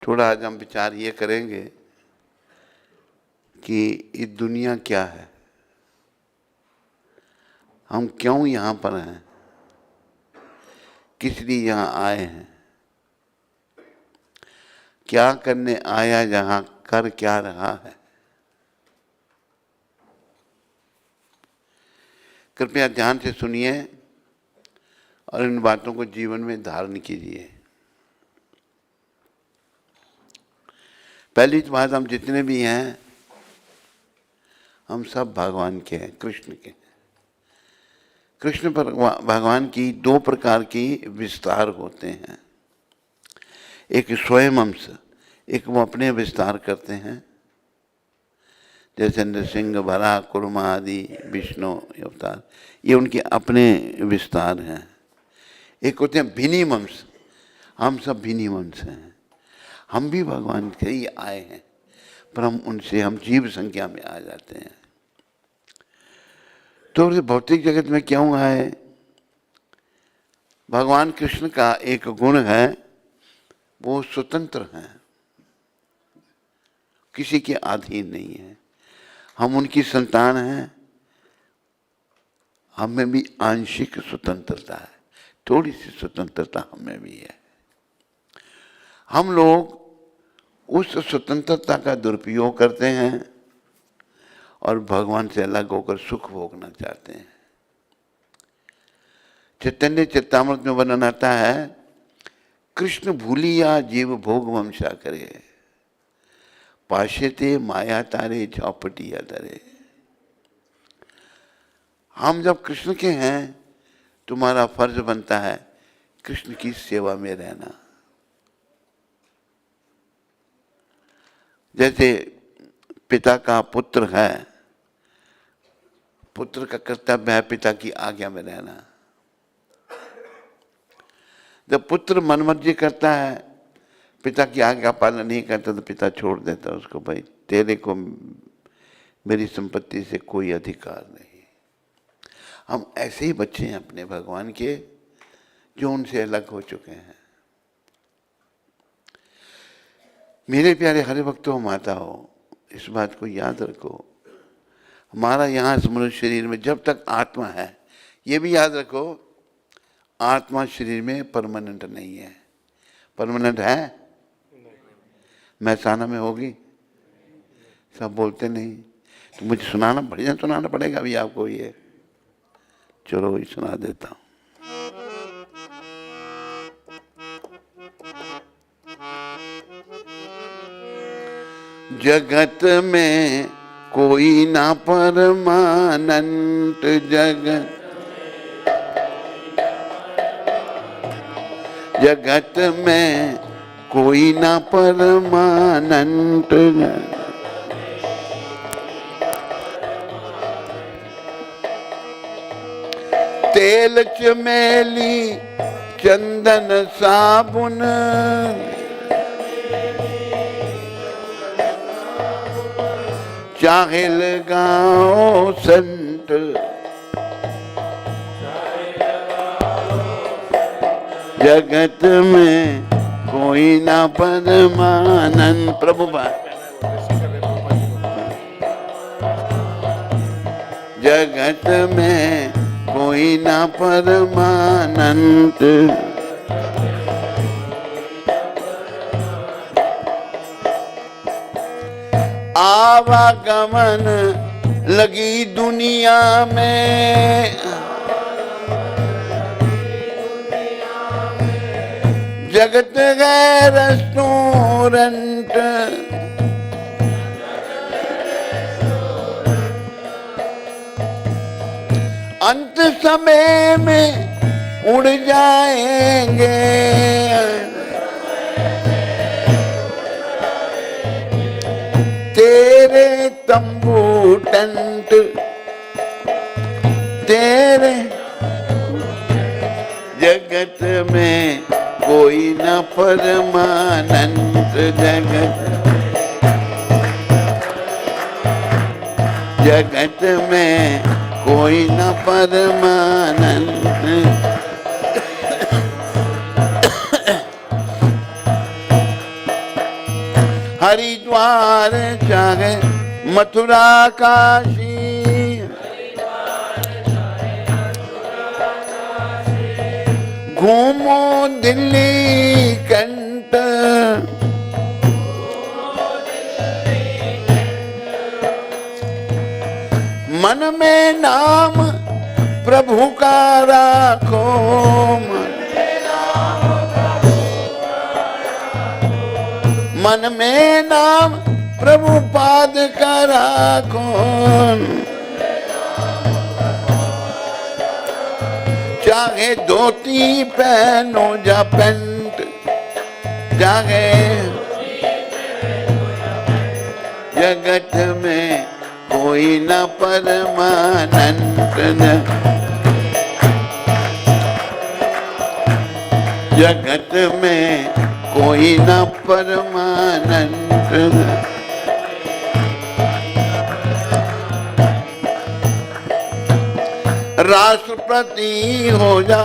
थोड़ा आज हम विचार ये करेंगे कि ये दुनिया क्या है, हम क्यों यहाँ पर हैं, किस लिए यहाँ आए हैं, क्या करने आया, यहाँ कर क्या रहा है। कृपया ध्यान से सुनिए और इन बातों को जीवन में धारण कीजिए। पहली बात, हम जितने भी हैं हम सब भगवान के हैं, कृष्ण के। कृष्ण पर भगवान की दो प्रकार की विस्तार होते हैं, एक स्वयं अंश, एक वो अपने विस्तार करते हैं, जैसे नृसिंह, वराह, कुर्मा आदि विष्णु अवतार, ये उनके अपने विस्तार हैं। एक होते हैं भिन्नी अंश, हम सब भिन्नी अंश हैं, हम भी भगवान के ही आए हैं, पर हम जीव संख्या में आ जाते हैं। तो भौतिक जगत में क्यों आए? भगवान कृष्ण का एक गुण है, वो स्वतंत्र हैं, किसी के अधीन नहीं है। हम उनकी संतान हैं, हमें भी आंशिक स्वतंत्रता है, थोड़ी सी स्वतंत्रता हमें भी है। हम लोग उस स्वतंत्रता का दुरुपयोग करते हैं और भगवान से अलग होकर सुख भोगना चाहते हैं। चैतन्य चरितामृत में वर्णन आता है, कृष्ण भूलिया जीव भोग वंशा करे, पाशेते माया तारे झौपटिया दरे। हम जब कृष्ण के हैं, तुम्हारा फर्ज बनता है कृष्ण की सेवा में रहना। जैसे पिता का पुत्र है, पुत्र का कर्तव्य है पिता की आज्ञा में रहना। जब पुत्र मनमर्जी करता है, पिता की आज्ञा पालन नहीं करता, तो पिता छोड़ देता उसको, भाई तेरे को मेरी संपत्ति से कोई अधिकार नहीं। हम ऐसे ही बच्चे हैं अपने भगवान के, जो उनसे अलग हो चुके हैं। मेरे प्यारे हरि भक्तों, माता हो, इस बात को याद रखो, हमारा यहाँ इस मनुष्य शरीर में जब तक आत्मा है, ये भी याद रखो, आत्मा शरीर में परमानेंट नहीं है। परमानेंट है? महसाना में होगी? सब बोलते नहीं, तो मुझे सुनाना बढ़िया सुनाना पड़ेगा अभी आपको ये। चलो वही सुना देता हूँ। जगत में कोई ना परमानंत, जगत में कोई ना परमानंत, तेल चमेली चंदन साबुन, चाहे लगाओ संत, जगत में कोई ना परमानंद। प्रभु जगत में कोई ना परमानंद, आवागमन लगी दुनिया में, जगत है रेस्टोरेंट, अंत समय में उड़ जाएंगे, तेरे तंबू टेंट, तेरे जगत में कोई न परमानंद, जगत में कोई न परमानंद। हरिद्वार चाहे मथुरा काशी, घूमो दिल्ली कंठ, मन में नाम प्रभु का राखो, मन में नाम प्रभु पाद का राखो, चाहे धोती पहनो या पैंट, चाहे जगत में कोई न परमानंद, जगत में कोई न परमानंद। राष्ट्रपति हो जा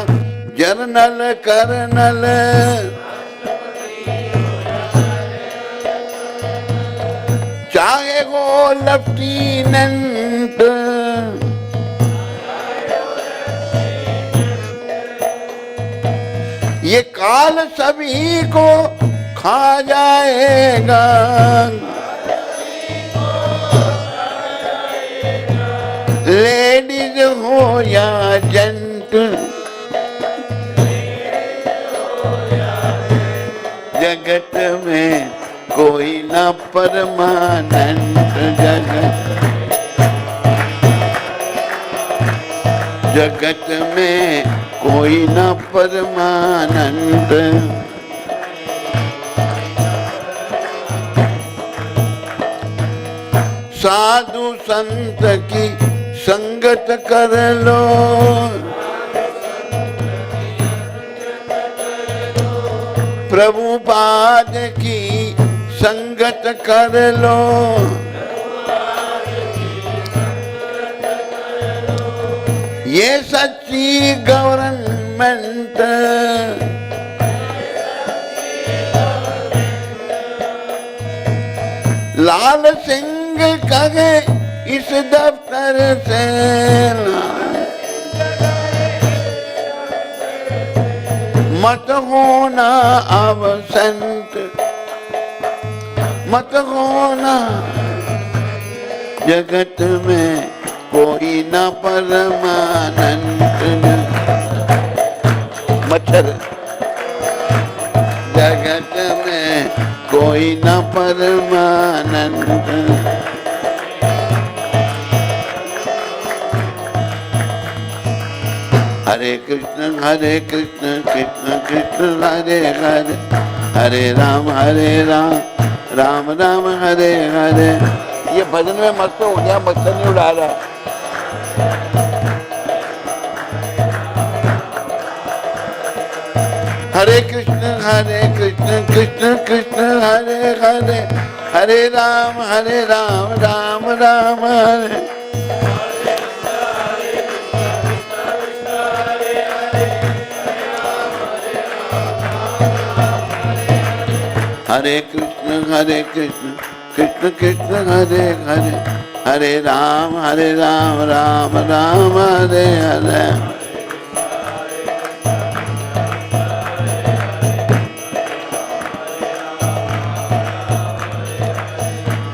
जर्नल कर्नल, चाहे हो लेफ्टिनेंट, ये काल सभी को खा जाएगा, लेडीज हो या जेंट, जगत में कोई न परमानंद, जगत में कोई न परमानंद। साधु संत की संगत कर लो, प्रभुपाद की संगत कर लो, ये सच्ची गवर्नमेंट, लाल सिंह कहे इस दफ्तर से, मत होना अबसेंट, मत होना, जगत में कोई न परमानंद। मच्छर, जगत में कोई न परमानंद। हरे कृष्ण कृष्ण कृष्ण हरे हरे, हरे राम राम राम हरे हरे। ये भजन में मस्त हो गया, मच्छर नहीं उड़ा रहा। हरे कृष्ण कृष्ण कृष्ण हरे हरे, हरे राम राम राम हरे। हरे कृष्ण कृष्ण कृष्ण हरे हरे, हरे राम राम राम हरे हरे।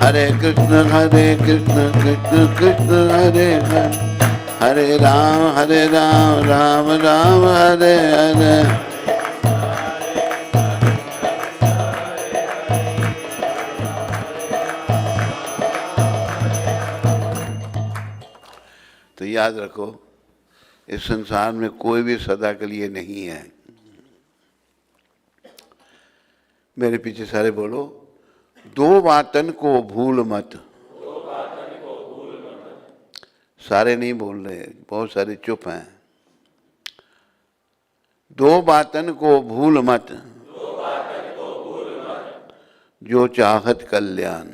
हरे कृष्ण कृष्ण कृष्ण हरे हरे, हरे राम राम राम हरे हरे। तो याद रखो, इस संसार में कोई भी सदा के लिए नहीं है। मेरे पीछे सारे बोलो, दो बातन को भूल मत। सारे नहीं बोल रहे, बहुत सारे चुप हैं। दो बातन को भूल मत, जो चाहत कल्याण।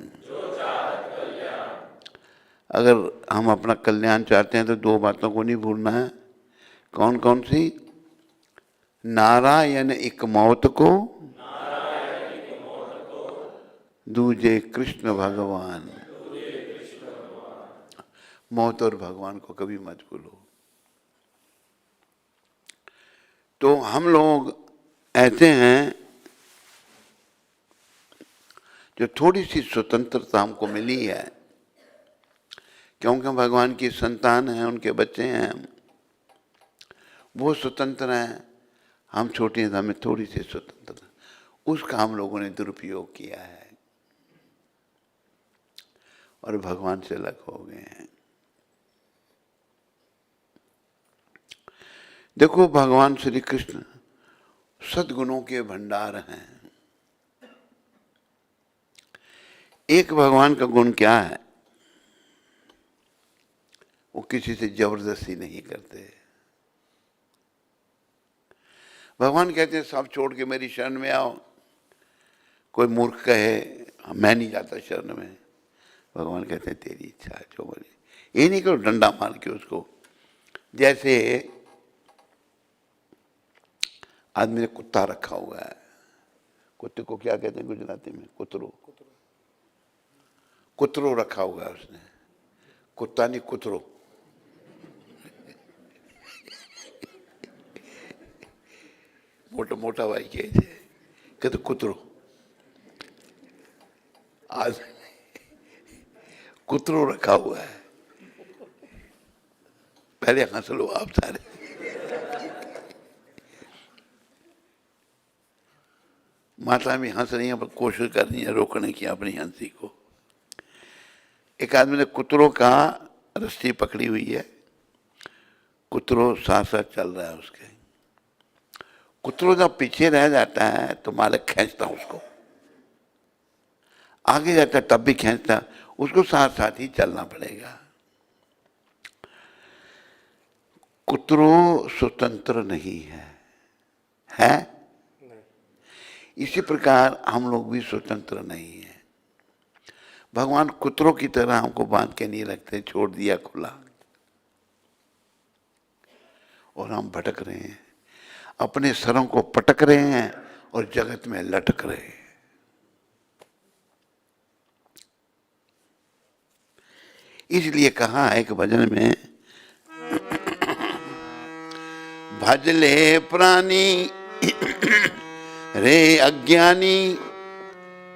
अगर हम अपना कल्याण चाहते हैं तो दो बातों को नहीं भूलना है। कौन कौन सी? नारायण एक मौत को, दूजे कृष्ण भगवान। मौत और भगवान को कभी मत भूलो। तो हम लोग ऐसे हैं जो थोड़ी सी स्वतंत्रता हमको मिली है, क्योंकि भगवान की संतान हैं, उनके बच्चे हैं, वो स्वतंत्र हैं, हम छोटे हैं, हमें थोड़ी सी स्वतंत्रता, उसका हम लोगों ने दुरुपयोग किया है और भगवान से अलग हो गए हैं। देखो, भगवान श्री कृष्ण सद्गुणों के भंडार हैं। एक भगवान का गुण क्या है? वो किसी से जबरदस्ती नहीं करते। भगवान कहते हैं सब छोड़ के मेरी शरण में आओ। कोई मूर्ख कहे मैं नहीं जाता शरण में, भगवान कहते हैं तेरी इच्छा है जो बोले। ये नहीं करो डंडा मार के उसको। जैसे आदमी ने कुत्ता रखा हुआ है, कुत्ते को क्या कहते हैं गुजराती में? कुतरो। कुतरो रखा हुआ है उसने, कुत्ता नहीं कुतरो। मोटा मोटा भाई कहते कुतरो। आज कुतरो रखा हुआ है। पहले हंस लो आप सारे। माता भी हंस रही है पर कोशिश कर रही है रोकने की अपनी हंसी को। एक आदमी ने कुतरों का रस्सी पकड़ी हुई है, कुतरो साथ साथ चल रहा है उसके। कुतरो जब पीछे रह जाता है तो मालिक खींचता उसको, आगे जाता तब भी खींचता, उसको साथ साथ ही चलना पड़ेगा। कुतरो स्वतंत्र नहीं है, है? इसी प्रकार हम लोग भी स्वतंत्र नहीं है। भगवान कुतरों की तरह हमको बांध के नहीं रखते, छोड़ दिया खुला और हम भटक रहे हैं, अपने सरों को पटक रहे हैं और जगत में लटक रहे हैं। इसलिए कहा है एक भजन में, भजले प्राणी रे अज्ञानी,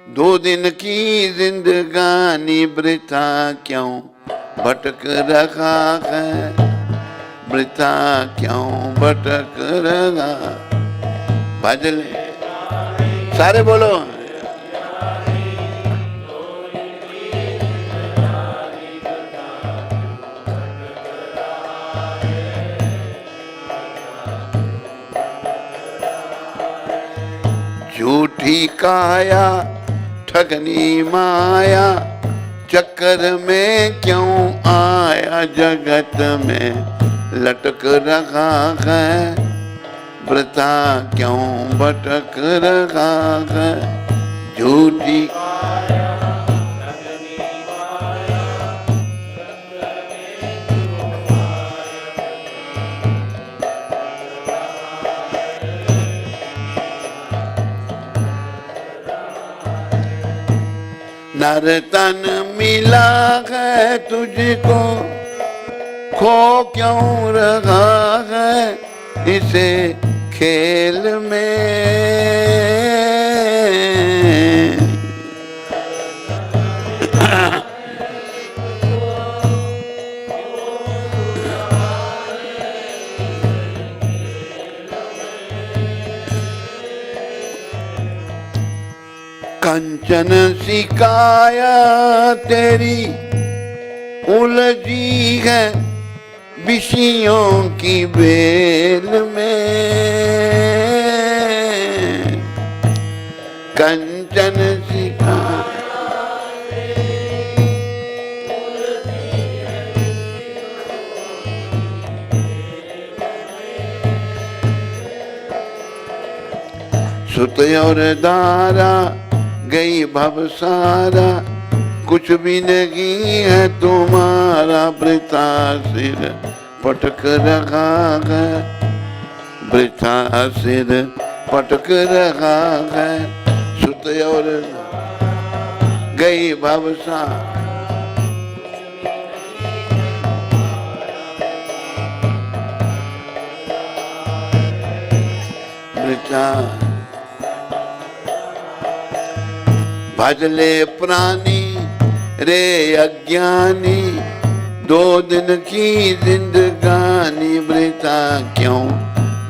2 दिन की जिंदगानी वृथा क्यों भटक रहा है, वृथा क्यों भटक रहा। भजले सारे बोलो। झूठी काया ठगनी माया, चक्कर में क्यों आया जगत में लटक रहा है, वृथा क्यों भटक रहा है। झूठी नर तन मिला है तुझको, खो क्यों रहा है इसे खेल में। कंचन सी काया तेरी उलझी है विषयों की बेल में। कंचन सी सुत और दारा गई भव सारा, कुछ भी नहीं है तुम्हारा, वृथा सिर पटक रहा है, वृथा सिर पटक रहा है। सुत और गई भवसागर। भजले प्राणी रे अज्ञानी, 2 दिन की जिंदगानी वृथा क्यों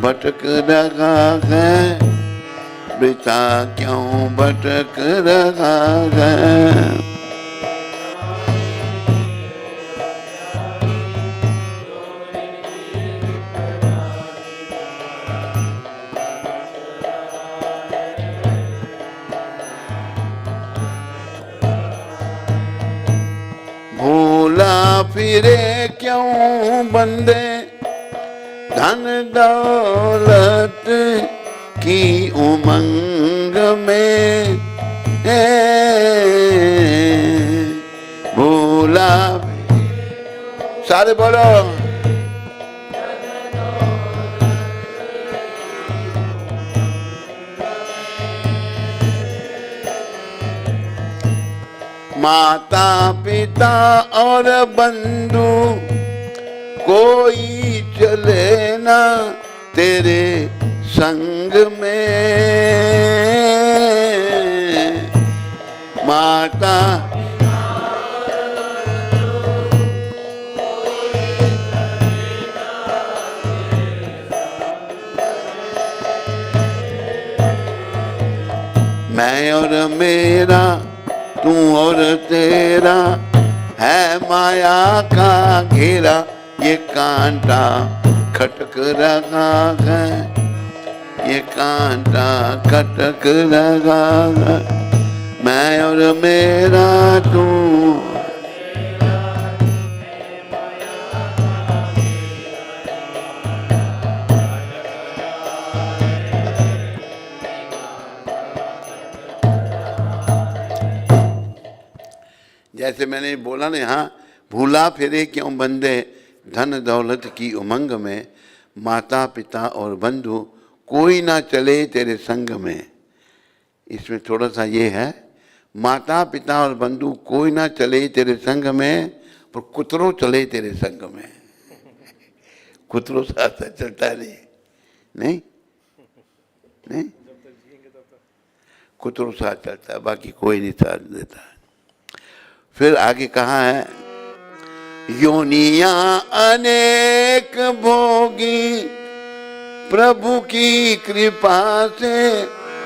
भटक रहा है, वृथा क्यों भटक रहा है। भूला फिरे क्यों बंदे धन दौलत की उमंग में, भूला सारे बोलो। माता पिता और बंधु कोई चले ना तेरे संग में, माता मैं और मेरा तू और तेरा है माया का घेरा, ये कांटा खटक रहा है, ये कांटा खटक रहा है। मैं और मेरा तू, जैसे मैंने बोला ना यहाँ, भूला फिरे क्यों बंदे धन दौलत की उमंग में, माता पिता और बंधु कोई ना चले तेरे संग में। इसमें थोड़ा सा ये है, माता पिता और बंधु कोई ना चले तेरे संग में, पर कुतरो चले तेरे संग में। कुतरो साथ चलता नहीं, नहीं नहीं, कुतरो साथ चलता है, बाकी कोई नहीं साथ देता। फिर आगे कहा है, योनियां अनेक भोगी प्रभु की कृपा से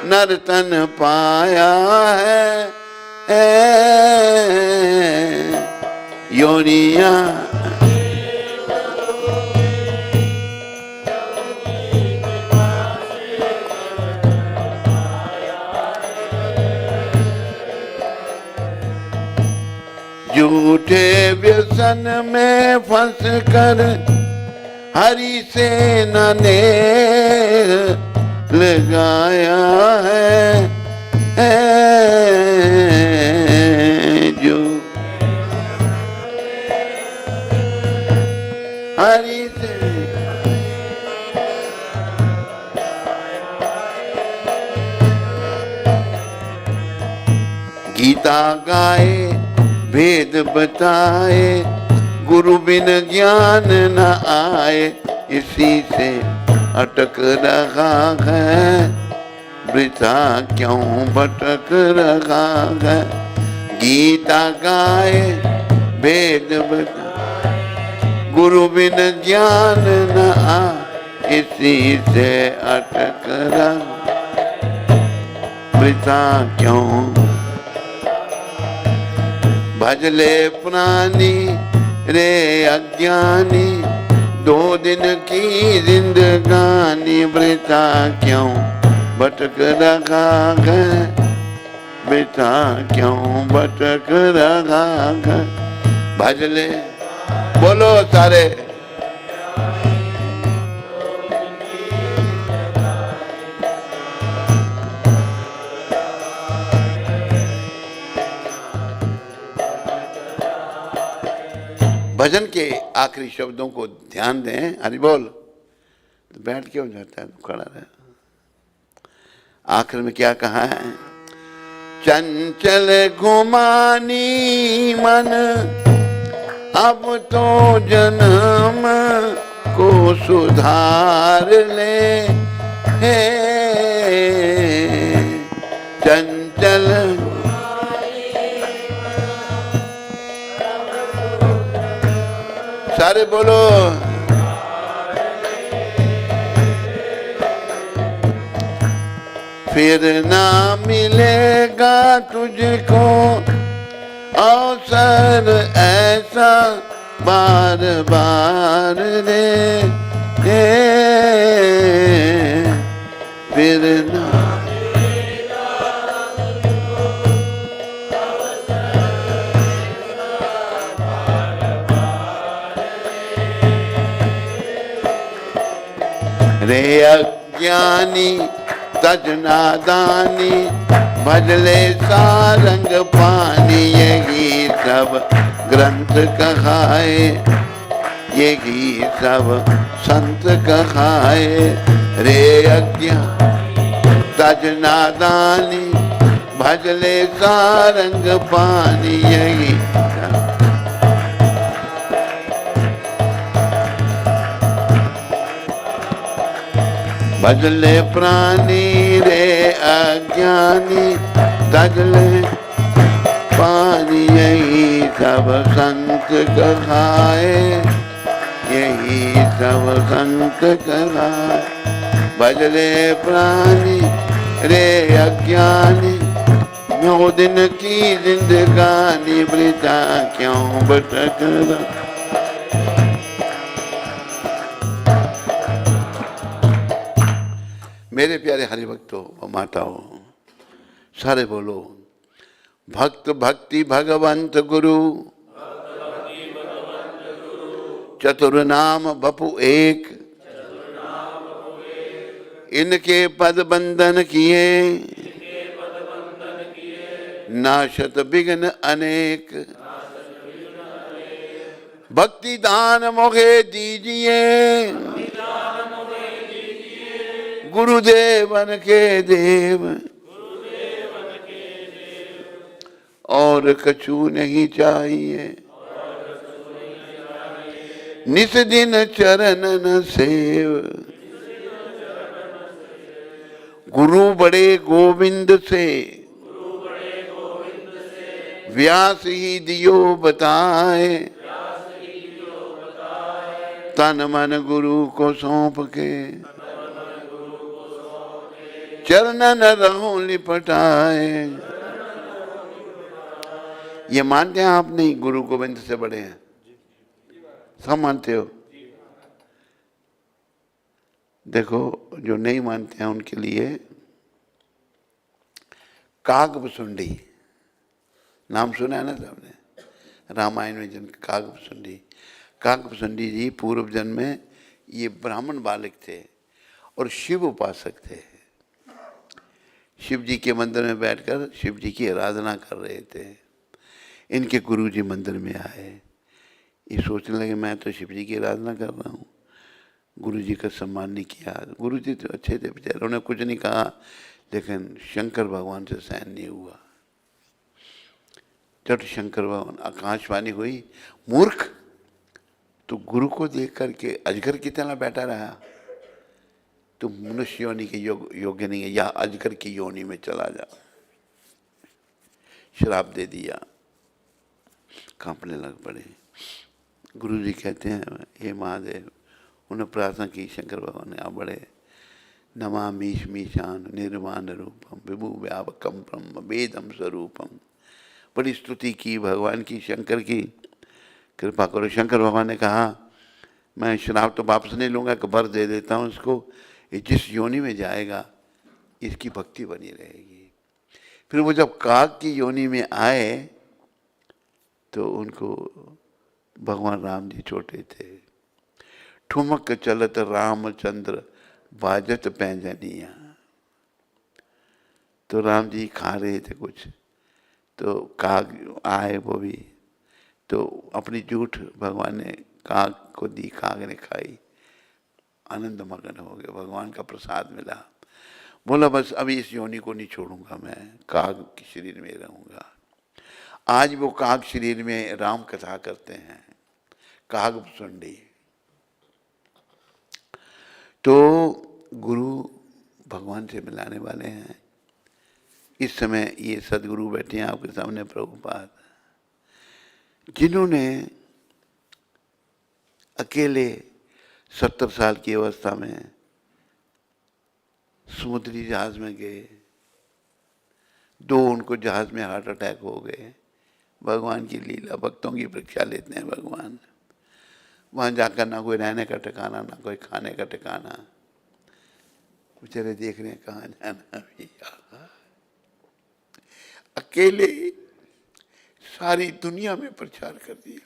नर्तन पाया है, योनियां झूठे व्यसन में फंस कर हरि से ने लगाया है, जो हरि से गीता गाए भेद बताए, गुरु बिन ज्ञान न आए, इसी से अटक रहा है, वृथा क्यों भटक रहा है। गीता गाए भेद बताए, गुरु बिन ज्ञान न आए, इसी से अटक रहा, वृथा क्यों भजले प्राणी रे अज्ञानी, 2 दिन की जिंदगानी वृथा क्यों भटक रहा है, वृथा क्यों भटक रहा है। भजले बोलो सारे, भजन के आखिरी शब्दों को ध्यान दें। हरि बोल। तो बैठ के हो जाता है, तो खड़ा रहे। आखिर में क्या कहा है, चंचल घुमानी मन, अब तो जन्म को सुधार ले। हे चंचल सारे बोलो, फिर ना मिलेगा तुझको अवसर ऐसा बार बार रे। फिर ना रे अज्ञानी तज नादानी, भजले सारंग पानी। यही सब ग्रंथ कहाए, यही सब संत कहाए। रे अज्ञानी तज नादानी, भजले सारंग पानी। यही भजले प्राणी रे अज्ञानी, तजले पानी। यही सब संत कहाए, यही सब संत कहाए। भजले प्राणी रे अज्ञानी, नौ दिन की जिंदगानी वृथा क्यों भटक रहा। मेरे प्यारे हरि भक्तों व माताओं, सारे बोलो, भक्त भक्ति भगवंत गुरु, चतुर नाम बपु एक। इनके पद बंधन किए, नाशत विघ्न अनेक। भक्ति दान मोहे दीजिए, गुरुदेवन के देव। और कछु नहीं चाहिए, निस दिन चरणन सेव। गुरु बड़े गोविंद से, व्यास ही दियो बताए। तन मन गुरु को सौंप के, चरणन रहो लिपटाए। ये मानते हैं आप? नहीं, गुरु गोविंद से बड़े हैं, सब मानते हो? देखो, जो नहीं मानते हैं उनके लिए कागभुसुंडी नाम सुना है ना सबने? रामायण में जिन कागभुसुंडी, कागभुसुंडी जी पूर्व जन्म में ये ब्राह्मण बालक थे और शिव उपासक थे। शिव जी के मंदिर में बैठकर शिव जी की आराधना कर रहे थे। इनके गुरु जी मंदिर में आए, ये सोचने लगे मैं तो शिव जी की आराधना कर रहा हूँ, गुरु जी का सम्मान नहीं किया। गुरु जी तो अच्छे थे बेचारे, उन्होंने कुछ नहीं कहा, लेकिन शंकर भगवान से सहन नहीं हुआ। जब शंकर भगवान आकाशवाणी हुई, मूर्ख, तो गुरु को देख करके अजगर की तरह बैठा रहा, तो मनुष्य योनि के योग्य नहीं है, या अजगर की योनि में चला जा। श्राप दे दिया, कांपने लग पड़े। गुरु जी कहते हैं हे महादेव, उन्हें प्रार्थना की शंकर भगवान ने, आप बड़े नमामीश मीशान निर्वाण रूपम विभु व्यापकम ब्रह्म वेदम स्वरूपम। बड़ी स्तुति की भगवान की, शंकर की, कृपा करो। शंकर भगवान ने कहा मैं श्राप तो वापस नहीं लूँगा, वर दे देता हूँ इसको, ये जिस योनि में जाएगा इसकी भक्ति बनी रहेगी। फिर वो जब काग की योनि में आए तो उनको भगवान राम जी छोटे थे। ठुमक चलत रामचंद्र बाजत पैंजनिया। तो राम जी खा रहे थे कुछ, तो काग आए वो भी, तो अपनी जूठ भगवान ने काग को दी, काग ने खाई, आनंद मगन हो गए, भगवान का प्रसाद मिला। बोला बस अभी इस योनि को नहीं छोड़ूंगा, मैं काग के शरीर में रहूंगा। आज वो काग शरीर में राम कथा करते हैं, काग सुंडी। तो गुरु भगवान से मिलाने वाले हैं। इस समय ये सदगुरु बैठे हैं आपके सामने, प्रभुपाद, जिन्होंने अकेले 70 साल की अवस्था में समुद्री जहाज में गए, 2 उनको जहाज में हार्ट अटैक हो गए। भगवान की लीला, भक्तों की परीक्षा लेते हैं भगवान। वहां जाकर ना कोई रहने का ठिकाना, ना कोई खाने का ठिकाना। बेचारे देख रहे हैं कहाँ जाना भैया। अकेले सारी दुनिया में प्रचार कर दिया।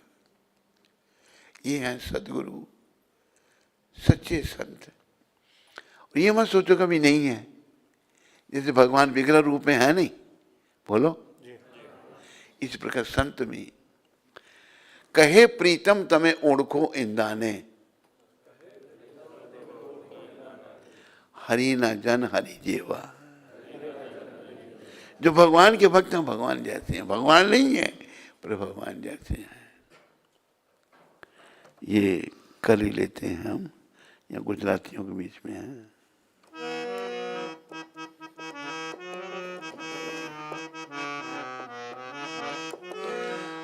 ये हैं सदगुरु, सच्चे संत। और ये मत सोचो कभी नहीं है, जैसे भगवान विग्रह रूप में है नहीं, बोलो। इस प्रकार संत में कहे प्रीतम तमें ओढ़खो इंदाने, हरि न जन हरि जेवा। जो भगवान के भक्त हैं भगवान जैसे हैं, भगवान नहीं है पर भगवान जैसे हैं। ये कर ही लेते हैं हम, या गुजरातियों के बीच में है।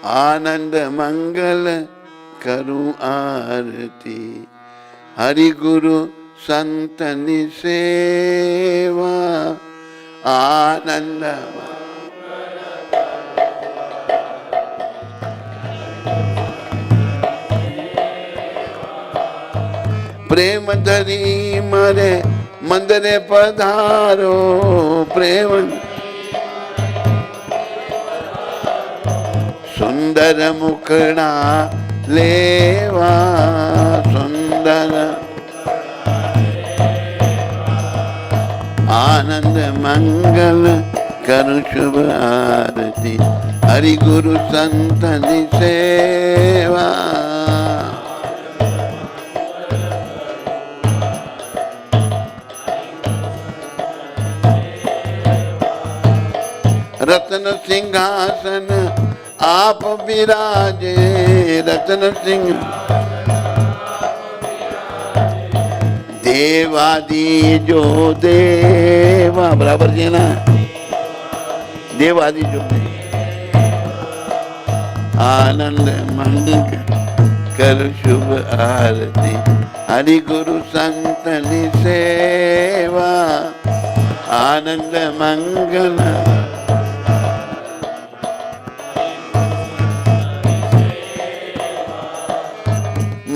आनंद मंगल करूं आरती, हरि गुरु संतनि सेवा। आनंद प्रेम धरी मरे मंदिरे पधारो, प्रेम सुंदर मुखड़ा लेवा, सुंदर आनंद मंगल करूं शुभ आरती, हरि गुरु संतनि सेवा। रत्न सिंहासन आप विराजे, रत्न सिंह देवादि जो देवा, बराबर जी ना, देवादि जो आनंद मंगल कर शुभ आरती, हरि गुरु संतनि सेवा। आनंद मंगल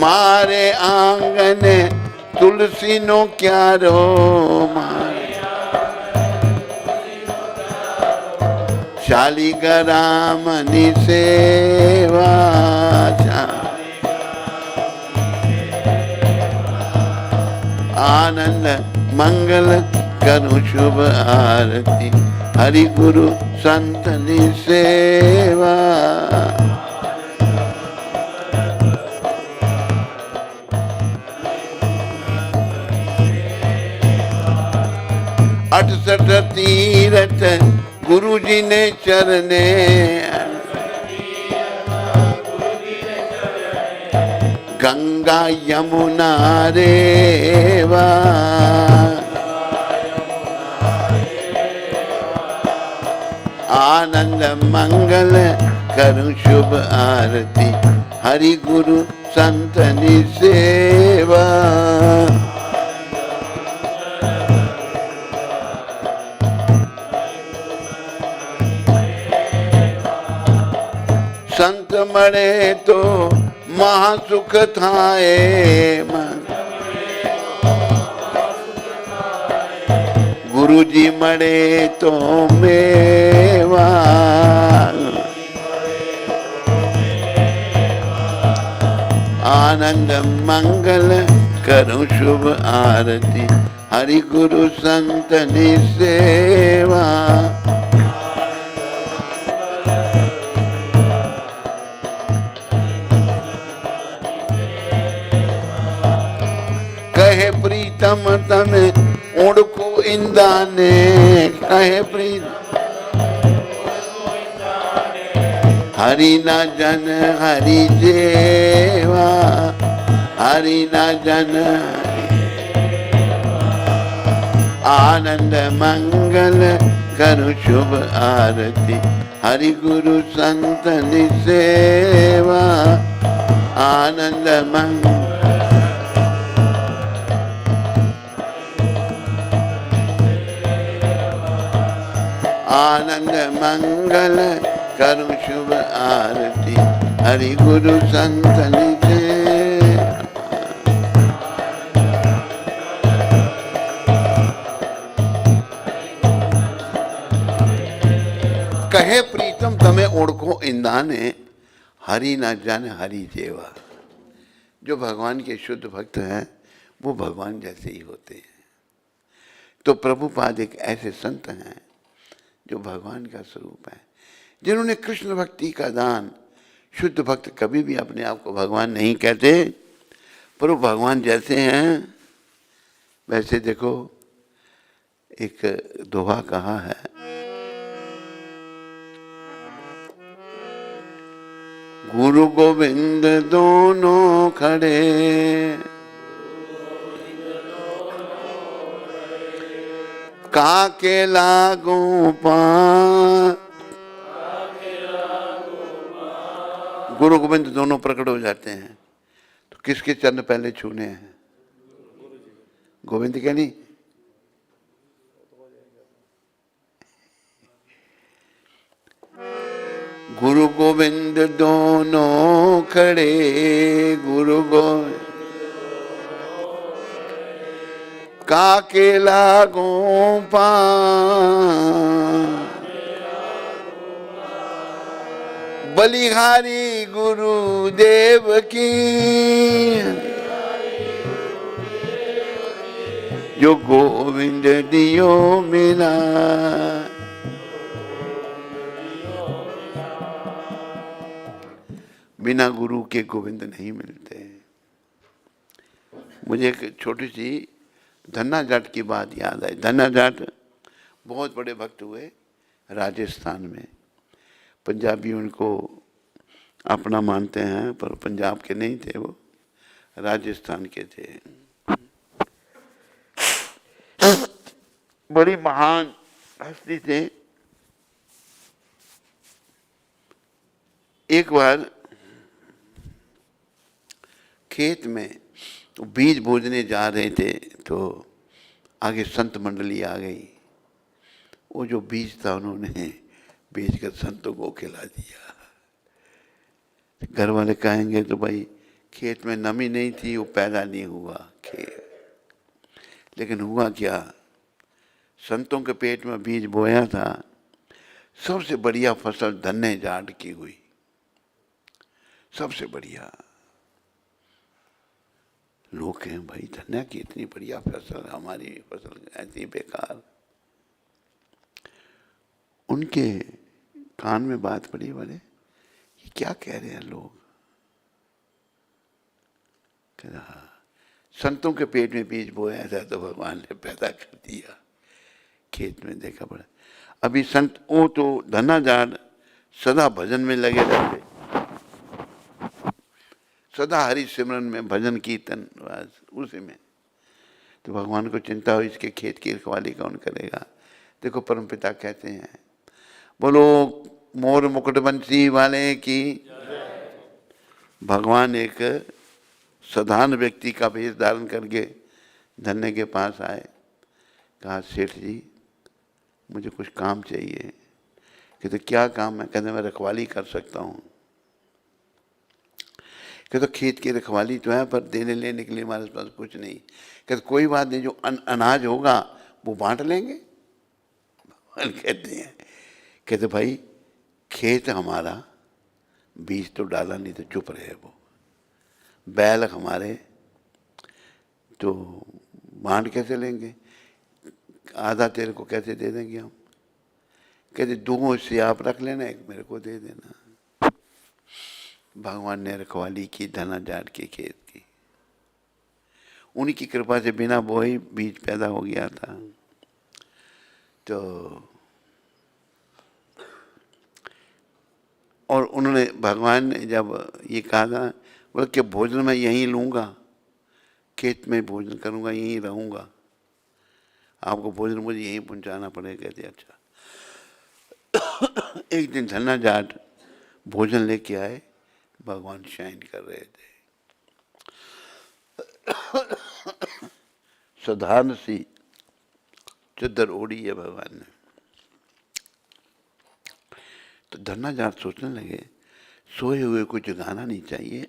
मारे आंगन तुलसी नो क्यारो, शालिग्रामनि सेवा। आनंद मंगल करूं शुभ आरती, हरि गुरु संतनि सेवा। अठसठ तीरथ गुरु जी ने चरने, गंगा यमुना रेवा। आनंद मंगल करूं शुभ आरती, हरि गुरु संतनि सेवा। संत मरे तो महासुख थाए, गुरु जी मरे तो मेवा। आनंद मंगल करूं शुभ आरती, हरि गुरु संतनि सेवा। कहे प्रीतम तमें ओढ़को इंदाने कहे प्रीत हरि न जन हरि जेवा हरि न जन आनंद मंगल करु शुभ आरती हरि गुरु संत सेवा आनंद मंगल आनंद मंगल करु शुभ आरती हरि गुरु संत सेवा कहे प्रीतम तमें ओढ़को इंदाने हरि न जान हरि जेवा। जो भगवान के शुद्ध भक्त हैं वो भगवान जैसे ही होते हैं। तो प्रभुपाद एक ऐसे संत हैं जो भगवान का स्वरूप है, जिन्होंने कृष्ण भक्ति का दान। शुद्ध भक्त कभी भी अपने आप को भगवान नहीं कहते, पर वो भगवान जैसे हैं वैसे। देखो एक दोहा कहा है, गुरु गोविंद दोनों खड़े काके लागू पार। गुरु गोविंद दोनों प्रकट हो जाते हैं तो किसके चरण पहले छूने हैं? गोविंद के नहीं। गुरु गोविंद दोनों खड़े गुरु गोविंद काके लागू पार। बलिहारी गुरुदेव की जो गोविंद दियो मिला। बिना गुरु के गोविंद नहीं मिलते। मुझे एक छोटी सी धन्ना जाट की बात याद आई। धन्ना जाट बहुत बड़े भक्त हुए राजस्थान में। पंजाबी उनको अपना मानते हैं पर पंजाब के नहीं थे, वो राजस्थान के थे। बड़ी महान हस्ती थे। एक बार खेत में बीज बोने जा रहे थे तो आगे संत मंडली आ गई। वो जो बीज था उन्होंने बेचकर संतों को खिला दिया। घर वाले कहेंगे तो भाई खेत में नमी नहीं थी, वो पैदा नहीं हुआ खेत। लेकिन हुआ क्या, संतों के पेट में बीज बोया था। सबसे बढ़िया फसल धन्ने जाट की हुई, सबसे बढ़िया। लोग कहें भाई धन्या की इतनी बढ़िया फसल, हमारी फसल ऐसी बेकार। उनके कान में बात पड़ी, बोले ये क्या कह रहे हैं लोग। कह रहा संतों के पेट में बीज बोया था तो भगवान ने पैदा कर दिया। खेत में देखा पड़ा। अभी संत वो तो धन्ना जाट सदा भजन में लगे रहते, सदा हरि सिमरन में, भजन कीर्तन उसी में। तो भगवान को चिंता हो इसके खेत की रखवाली कौन करेगा। देखो परमपिता कहते हैं, बोलो मोर मुकुटबंसी वाले की। भगवान एक साधारण व्यक्ति का वेश धारण करके धन्य के पास आए। कहा सेठ जी मुझे कुछ काम चाहिए। कहते क्या काम है। कहते मैं रखवाली कर सकता हूँ। कहते खेत की रखवाली तो है पर देने लेने के लिए हमारे पास कुछ नहीं। कहते कोई बात नहीं, जो अनाज होगा वो बांट लेंगे। भगवान कहते हैं, कहते भाई खेत हमारा, बीज तो डाला नहीं तो चुप रहे। वो बैल हमारे, तो बांट कैसे लेंगे। आधा तेरे को कैसे दे देंगे हम। कहते दो हिस्से आप रख लेना, एक मेरे को दे देना। भगवान ने रखवाली की धन्ना जाट के खेत की। उनकी कृपा से बिना बोए बीज पैदा हो गया था। तो और उन्होंने, भगवान ने जब ये कहा था, बोले कि भोजन मैं यहीं लूँगा, खेत में भोजन करूँगा, यहीं रहूँगा, आपको भोजन मुझे यहीं पहुँचाना पड़ेगा। कहते अच्छा। एक दिन धन्ना जाट भोजन लेके आए, भगवान शयन कर रहे थे। साधारण सी चद्दर ओढ़ी है भगवान ने। तो धन्ना जाट सोचने लगे, सोए हुए को जगाना नहीं चाहिए।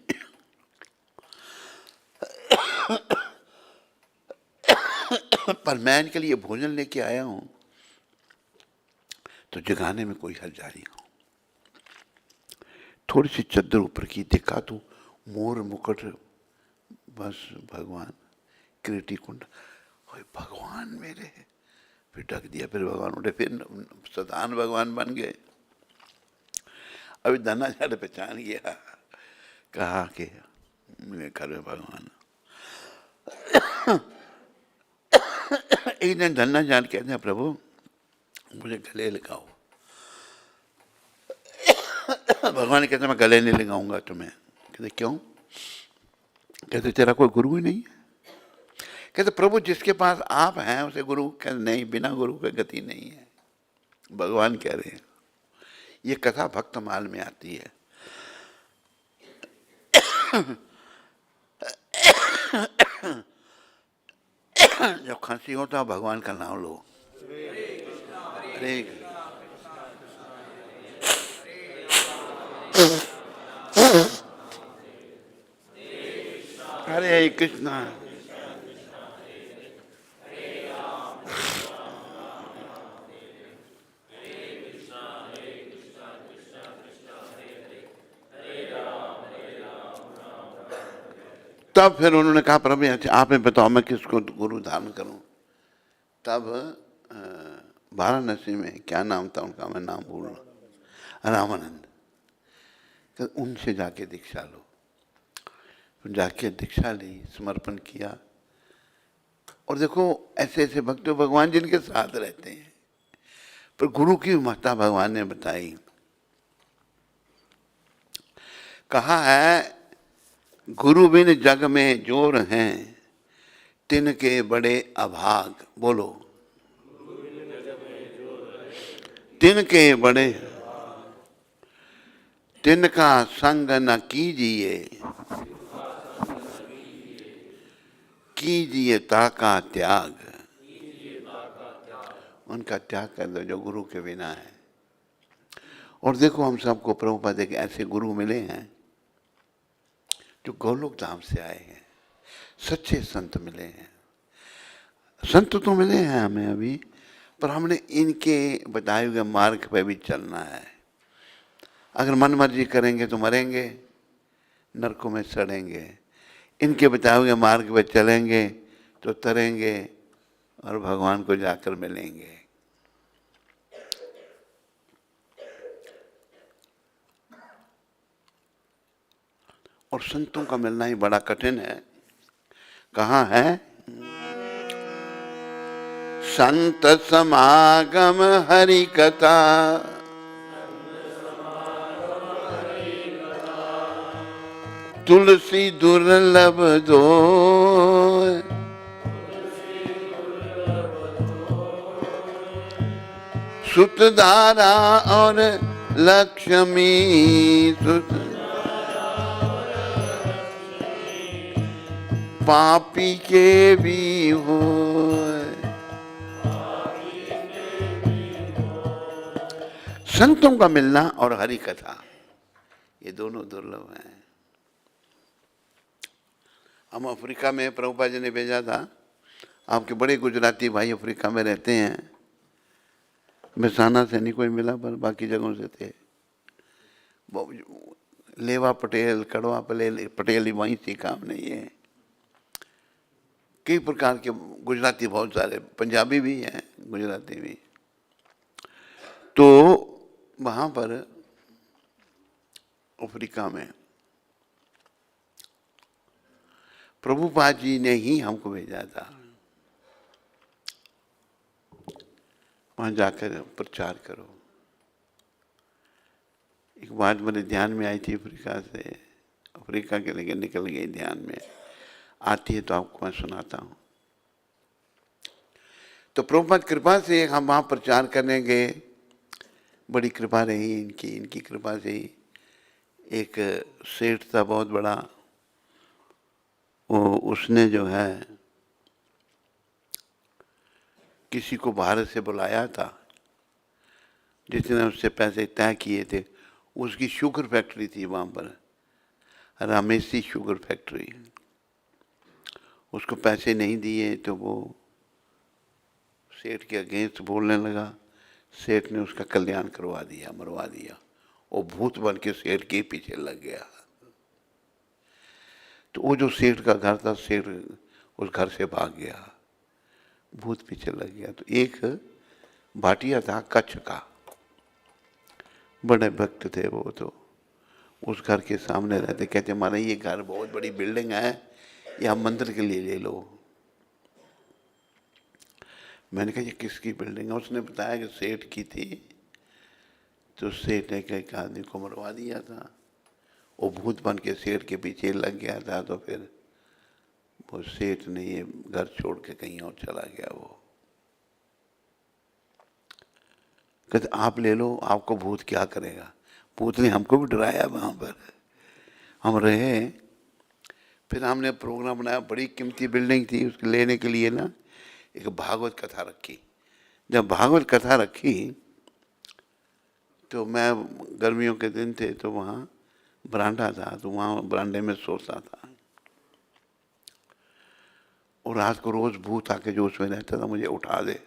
पर मैं इनके लिए भोजन लेके आया हूं, तो जगाने में कोई हर्जा नहीं हो। थोड़ी सी चद्दर ऊपर की, देखा तो मोर मुकुट, बस भगवान किरीटी कुंड, भगवान मेरे, फिर ढक दिया। फिर भगवान उठे, फिर सदान भगवान बन गए। अभी धन्ना जाट पहचान गया, कहा कि मेरे घर में भगवान। एक दिन धन्ना जाट कहते हैं, प्रभु मुझे गले लगाओ। भगवान कहते मैं गले नहीं लगाऊंगा तुम्हें। कहते क्यों? कहते तेरा कोई गुरु ही नहीं है। कहते प्रभु जिसके पास आप हैं उसे गुरु, कहते नहीं, बिना गुरु के गति नहीं है। भगवान कह रहे हैं, ये कथा भक्तमाल में आती है। जब खांसी हो तो भगवान का नाम लो। हरे हरे कृष्णा। तब फिर उन्होंने कहा प्रभु आप बताओ मैं किसको गुरु धारण करूं। तब वाराणसी में क्या नाम था उनका, मैं नाम भूल रहा, रामानंद। तो उनसे जाके दीक्षा लो। जाके दीक्षा ली, समर्पण किया। और देखो ऐसे ऐसे भक्त भगवान जिनके साथ रहते हैं, पर गुरु की महत्ता भगवान ने बताई। कहा है गुरु बिन जग में जोर हैं, तिनके बड़े अभाग। बोलो, तिनके बड़े, तिनका संग न कीजिए, कीजिए ताका त्याग। उनका त्याग कर दो जो गुरु के बिना है। और देखो हम सबको प्रभुपाद के ऐसे गुरु मिले हैं जो गोलोक धाम से आए हैं, सच्चे संत मिले हैं। संत तो मिले हैं हमें अभी, पर हमने इनके बताए हुए मार्ग पे भी चलना है। अगर मन मर्जी करेंगे तो मरेंगे, नरकों में सड़ेंगे। इनके बताए हुए मार्ग पे चलेंगे तो तरेंगे और भगवान को जाकर मिलेंगे। और संतों का मिलना ही बड़ा कठिन है। कहाँ है? संत समागम हरि कथा, तुलसी दुर्लभ दो, सुतधारा और लक्ष्मी सुत, पापी के भी हो। संतों का मिलना और हरि कथा, ये दोनों दुर्लभ हैं। हम अफ्रीका में, प्रभुपाद जी ने भेजा था, आपके बड़े गुजराती भाई अफ्रीका में रहते हैं। मिसाना से नहीं कोई मिला, पर बाकी जगहों से थे। लेवा पटेल, कड़वा पटेल ही वहीं सीखा हमने। ये कई प्रकार के गुजराती, बहुत सारे पंजाबी भी हैं, गुजराती भी। तो वहाँ पर अफ्रीका में प्रभुपाद जी ने ही हमको भेजा था। वहाँ जाकर प्रचार करो। एक बात मेरे ध्यान में आई थी अफ्रीका से, अफ्रीका के लेके निकल गई ध्यान में, आती है तो आपको मैं सुनाता हूँ। तो प्रभुपाद कृपा से हम वहाँ प्रचार करने गए, बड़ी कृपा रही इनकी कृपा से ही। एक सेठ था बहुत बड़ा, वो उसने जो है किसी को भारत से बुलाया था, जिसने उससे पैसे तय किए थे। उसकी शुगर फैक्ट्री थी वहाँ पर, रामेसी शुगर फैक्ट्री। उसको पैसे नहीं दिए तो वो सेठ के अगेंस्ट बोलने लगा। सेठ ने उसका कल्याण करवा दिया, मरवा दिया। वो भूत बन के सेठ के पीछे लग गया। तो वो जो सेठ का घर था, सेठ उस घर से भाग गया, भूत पीछे लग गया। तो एक भाटिया था कच्छ का, बड़े भक्त थे वो, तो उस घर के सामने रहते। कहते हमारा ये घर बहुत बड़ी बिल्डिंग है, ये आप मंदिर के लिए ले लो। मैंने कहा ये किसकी बिल्डिंग है? उसने बताया कि सेठ की थी। तो सेठ ने एक आदमी को मरवा दिया था, वो भूत बन के सेठ के पीछे लग गया था। तो फिर वो सेठ ने ये घर छोड़ के कहीं और चला गया। वो कहते आप ले लो, आपको भूत क्या करेगा? भूत ने हमको भी डराया वहाँ पर। हम रहे, फिर हमने प्रोग्राम बनाया। बड़ी कीमती बिल्डिंग थी, उसके लेने के लिए ना एक भागवत कथा रखी। जब भागवत कथा रखी तो मैं, गर्मियों के दिन थे तो वहाँ बरांडा था, तो वहाँ बरांडे में सोता था। और रात को रोज भूत आके जो उसमें रहता था मुझे उठा दे।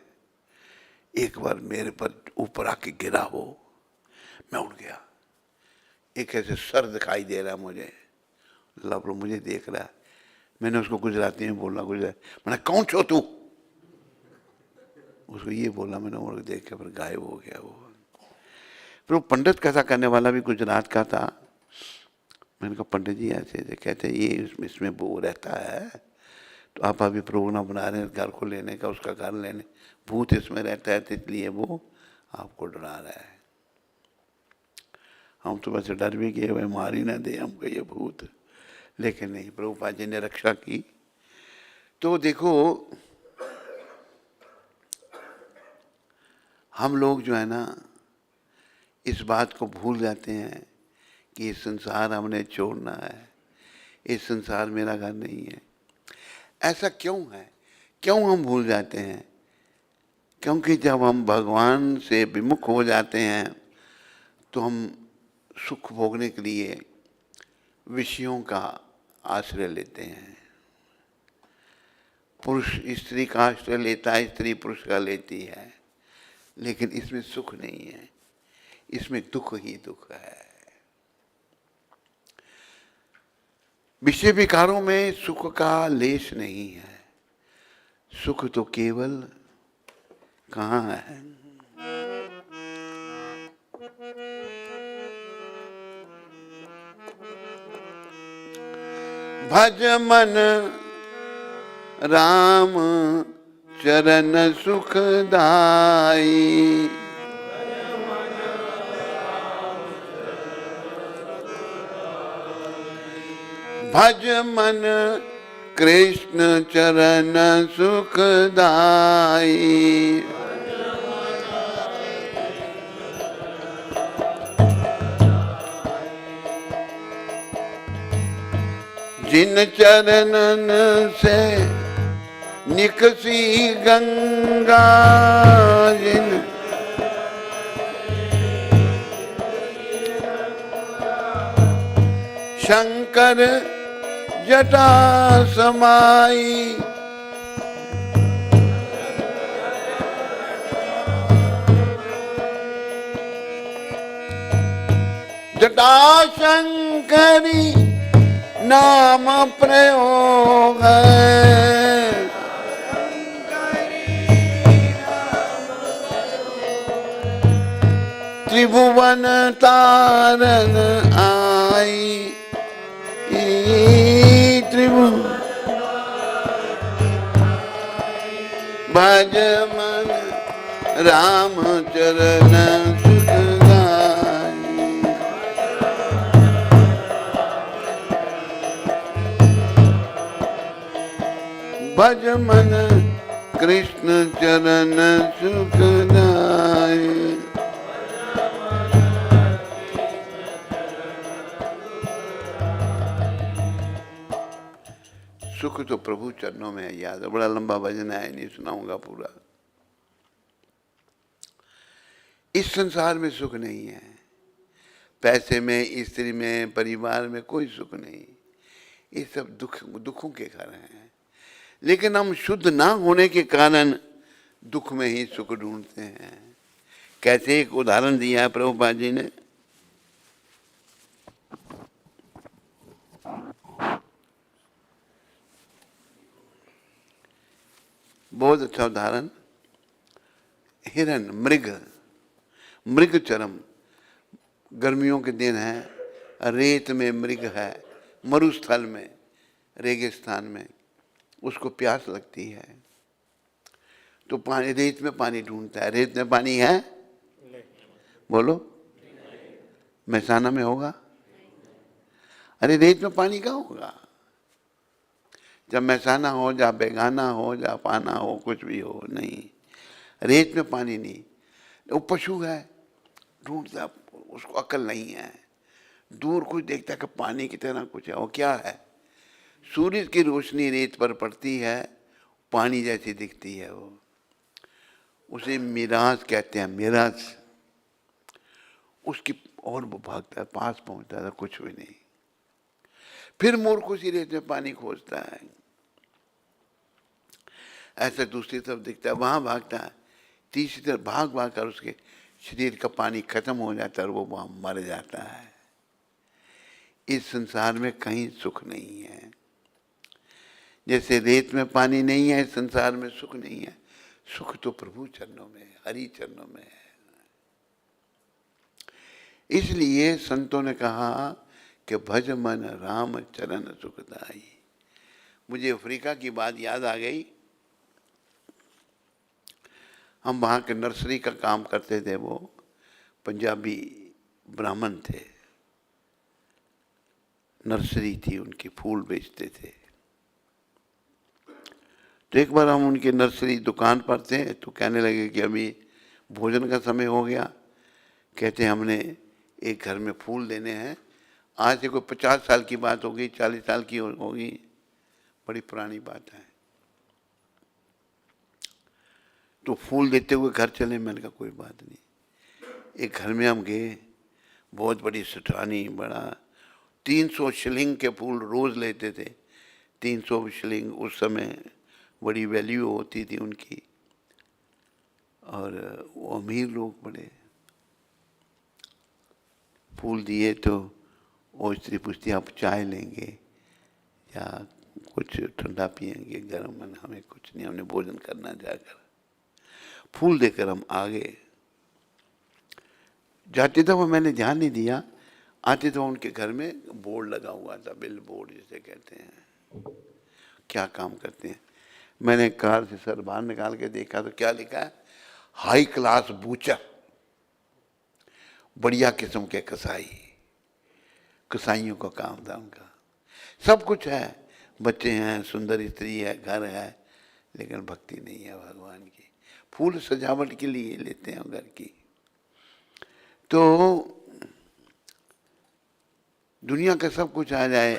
एक बार मेरे पर ऊपर आके गिरा वो, मैं उठ गया। एक ऐसे सर दिखाई दे रहा मुझे, लबड़ो मुझे देख रहा है। मैंने उसको गुजराती में बोला, मैंने कौन छो तू? उसको ये बोला मैंने, और देख के फिर गायब हो गया वो। फिर वो पंडित कथा करने वाला भी गुजरात का था। मैंने कहा पंडित जी ऐसे ऐसे, कहते ये इसमें वो रहता है, तो आप अभी प्रोग्राम बना रहे हैं घर को लेने का, उसका घर लेने, भूत इसमें रहता है तो इसलिए वो आपको डरा रहा है। हम तो वैसे डर भी गए, वह मार ही ना दे हमको ये भूत, लेकिन नहीं, प्रभुपाद जी ने रक्षा की। तो देखो हम लोग जो है ना इस बात को भूल जाते हैं कि ये संसार हमने छोड़ना है, ये संसार मेरा घर नहीं है। ऐसा क्यों है? क्यों हम भूल जाते हैं? क्योंकि जब हम भगवान से विमुख हो जाते हैं तो हम सुख भोगने के लिए विषयों का आश्रय लेते हैं। पुरुष स्त्री का आश्रय लेता है, स्त्री पुरुष का लेती है, लेकिन इसमें सुख नहीं है, इसमें दुख ही दुख है। विषय विकारों में सुख का लेश नहीं है। सुख तो केवल कहाँ है? भज मन राम चरण सुखदाई, भज मन कृष्ण चरण सुखदाई। जिन चरणन से निकसी गंगा, जिन शंकर जटा समाई, जटा शंकरी नाम प्रयोग है। त्रिभुवन तारन आई, त्रिभुवन भज मन राम चरण सुख गाई। भज मन कृष्ण चरण सुख गाई। सुख तो प्रभु चरणों में है। याद है, बड़ा लंबा भजन है, नहीं सुनाऊंगा पूरा। इस संसार में सुख नहीं है, पैसे में, स्त्री में, परिवार में कोई सुख नहीं। ये सब दुखों के कारण है। लेकिन हम शुद्ध ना होने के कारण दुख में ही सुख ढूंढते हैं। कैसे, एक उदाहरण दिया है प्रभुपाद जी ने। बहुत अच्छा उदाहरण। हिरण, मृग चरम, गर्मियों के दिन है, रेत में मृग है, मरुस्थल में, रेगिस्तान में, उसको प्यास लगती है तो पानी, रेत में पानी ढूंढता है। रेत में पानी है? बोलो, महसाना में होगा? अरे रेत में पानी कहाँ होगा? जब महसाना हो, जहाँ बेगाना हो, जहाँ पाना हो, कुछ भी हो, नहीं, रेत में पानी नहीं। वो पशु है, ढूंढता, उसको अकल नहीं है, दूर कुछ देखता कि पानी की तरह कुछ है। वो क्या है? सूरज की रोशनी रेत पर पड़ती है, पानी जैसी दिखती है वो, उसे मिराज कहते हैं, मिराज। उसकी और वो भागता है, पास पहुंचता है, कुछ भी नहीं। फिर मूर्ख उसी रेत में पानी खोजता है, ऐसे दूसरी तरफ दिखता है, वहां भागता है, तीसरी तरफ भाग कर उसके शरीर का पानी खत्म हो जाता है और वो वहां मर जाता है। इस संसार में कहीं सुख नहीं है। जैसे रेत में पानी नहीं है, इस संसार में सुख नहीं है। सुख तो प्रभु चरणों में है, हरि चरणों में है। इसलिए संतों ने कहा कि भज मन राम चरण सुखदाई। मुझे अफ्रीका की बात याद आ गई। हम वहाँ के नर्सरी का काम करते थे, वो पंजाबी ब्राह्मण थे, नर्सरी थी उनकी, फूल बेचते थे। तो एक बार हम उनके नर्सरी दुकान पर थे तो कहने लगे कि अभी भोजन का समय हो गया। कहते हमने एक घर में फूल लेने हैं, आज से कोई 50 साल की बात होगी, 40 साल की होगी, बड़ी पुरानी बात है। तो फूल देते हुए घर चले। मैंने कहा कोई बात नहीं। एक घर में हम गए, बहुत बड़ी सुठानी, बड़ा 300 शिलिंग के फूल रोज लेते थे। 300 शिलिंग उस समय बड़ी वैल्यू होती थी उनकी, और वो अमीर लोग बड़े। फूल दिए तो वो स्त्री पूछती आप चाय लेंगे या कुछ ठंडा पिएंगे? गर्म? मन हमें कुछ नहीं, हमने भोजन करना जाकर। फूल देकर हम आ गए। जाते तो वो मैंने ध्यान नहीं दिया, आते तो उनके घर में बोर्ड लगा हुआ था, बिल बोर्ड जिसे कहते हैं, क्या काम करते हैं। मैंने कार से सर बाहर निकाल के देखा तो क्या लिखा है? हाई क्लास बूचर, बढ़िया किस्म के कसाई। कसाईयों का काम था उनका। सब कुछ है, बच्चे हैं, सुंदर स्त्री है, घर है, लेकिन भक्ति नहीं है भगवान की। फूल सजावट के लिए लेते हैं घर की। तो दुनिया का सब कुछ आ जाए,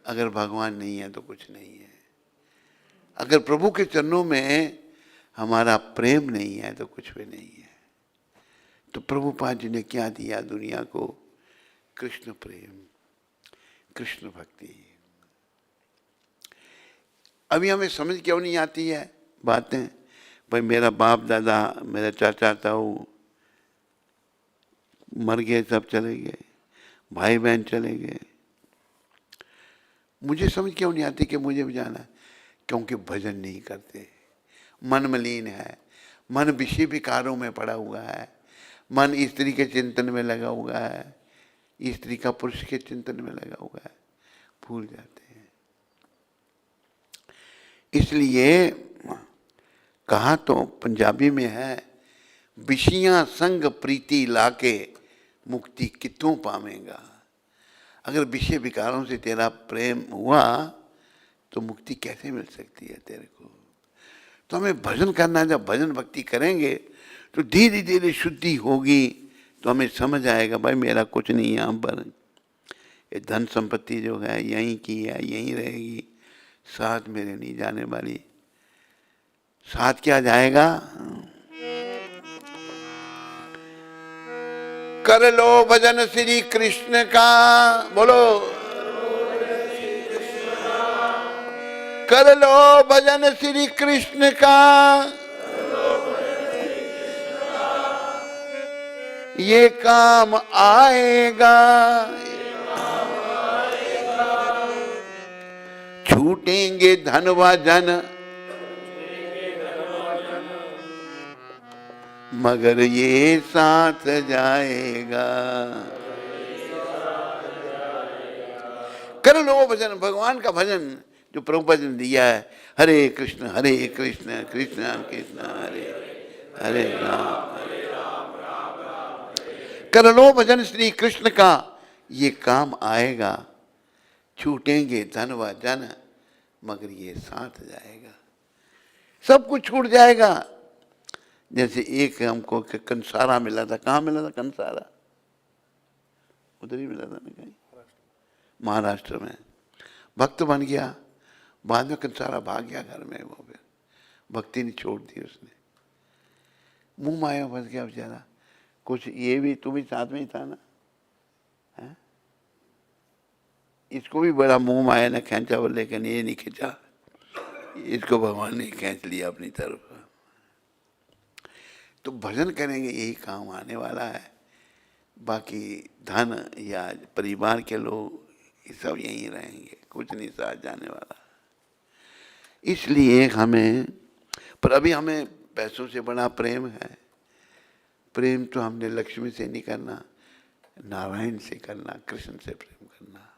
अगर भगवान नहीं है तो कुछ नहीं है। अगर प्रभु के चरणों में हमारा प्रेम नहीं है तो कुछ भी नहीं है। तो प्रभुपाद जी ने क्या दिया दुनिया को? कृष्ण प्रेम, कृष्ण भक्ति। अभी हमें समझ क्यों नहीं आती है बातें? भाई मेरा बाप दादा, मेरा चाचा ताऊ मर गए, सब चले गए, भाई बहन चले गए। मुझे समझ क्यों नहीं आती कि मुझे भी जाना? क्योंकि भजन नहीं करते, मन मलिन है, मन विषय विकारों में पड़ा हुआ है, मन स्त्री के चिंतन में लगा हुआ है, स्त्री का पुरुष के चिंतन में लगा हुआ है, भूल जाते हैं। इसलिए कहा तो पंजाबी में है, विषियां संग प्रीति लाके मुक्ति कितों पावेगा। अगर विषय विकारों से तेरा प्रेम हुआ तो मुक्ति कैसे मिल सकती है तेरे को। तो हमें भजन करना, जब भजन भक्ति करेंगे तो धीरे धीरे शुद्धि होगी, तो हमें समझ आएगा भाई मेरा कुछ नहीं यहाँ पर, ये धन संपत्ति जो है यहीं की है, यहीं रहेगी, साथ मेरे नहीं जाने वाली। साथ क्या जाएगा? कर लो भजन श्री कृष्ण का, बोलो कर लो भजन श्री कृष्ण का, ये काम आएगा। छूटेंगे धन व जन, मगर ये साथ जाएगा। कर लो भजन, भगवान का भजन जो प्रभुपाद ने दिया है, हरे कृष्ण कृष्ण कृष्ण हरे हरे राम। कर लो भजन श्री कृष्ण का, ये काम आएगा। छूटेंगे धन व जन, मगर ये साथ जाएगा। सब कुछ छूट जाएगा। जैसे एक हमको कंसारा मिला था, कहाँ मिला था कंसारा? उधर ही मिला था ना कहीं, महाराष्ट्र में। भक्त बन गया, बाद में कंसारा भाग गया घर में। वो फिर भक्ति नहीं छोड़ दी उसने, मुंह माया फंस गया बेचारा। कुछ ये भी, तू भी साथ में ही था ना, है? इसको भी बड़ा मुंह माया ने खींचा, वो लेकिन ये नहीं खींचा, इसको भगवान ने खींच लिया अपनी तरफ। तो भजन करेंगे यही काम आने वाला है। बाकी धन या परिवार के लोग ये सब यहीं रहेंगे, कुछ नहीं साथ जाने वाला। इसलिए हमें, पर अभी हमें पैसों से बड़ा प्रेम है। प्रेम तो हमने लक्ष्मी से नहीं करना, नारायण से करना, कृष्ण से प्रेम करना।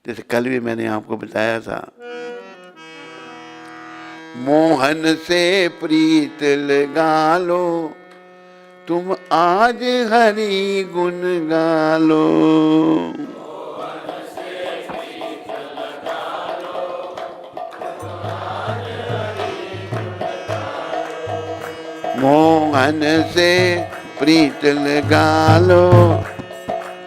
जैसे कल भी मैंने आपको बताया था, मोहन से प्रीत लगा लो, तुम आज हरि गुण गा लो। मोहन से प्रीत लगा लो,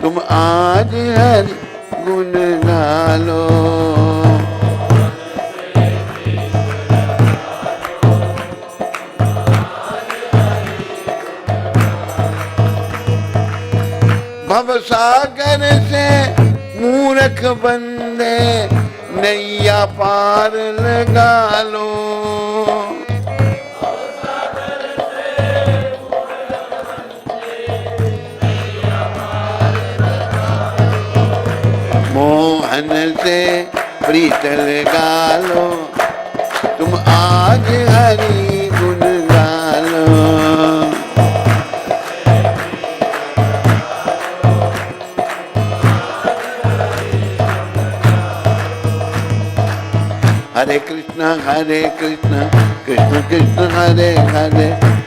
तुम आज हरि गुण गा लो। भव सागर से मूर्ख बंदे, नैया पार लगा लो। मोहन से प्रीत लगा लो, तुम आज हरि गुण गा लो। हरे कृष्ण कृष्ण कृष्ण हरे हरे,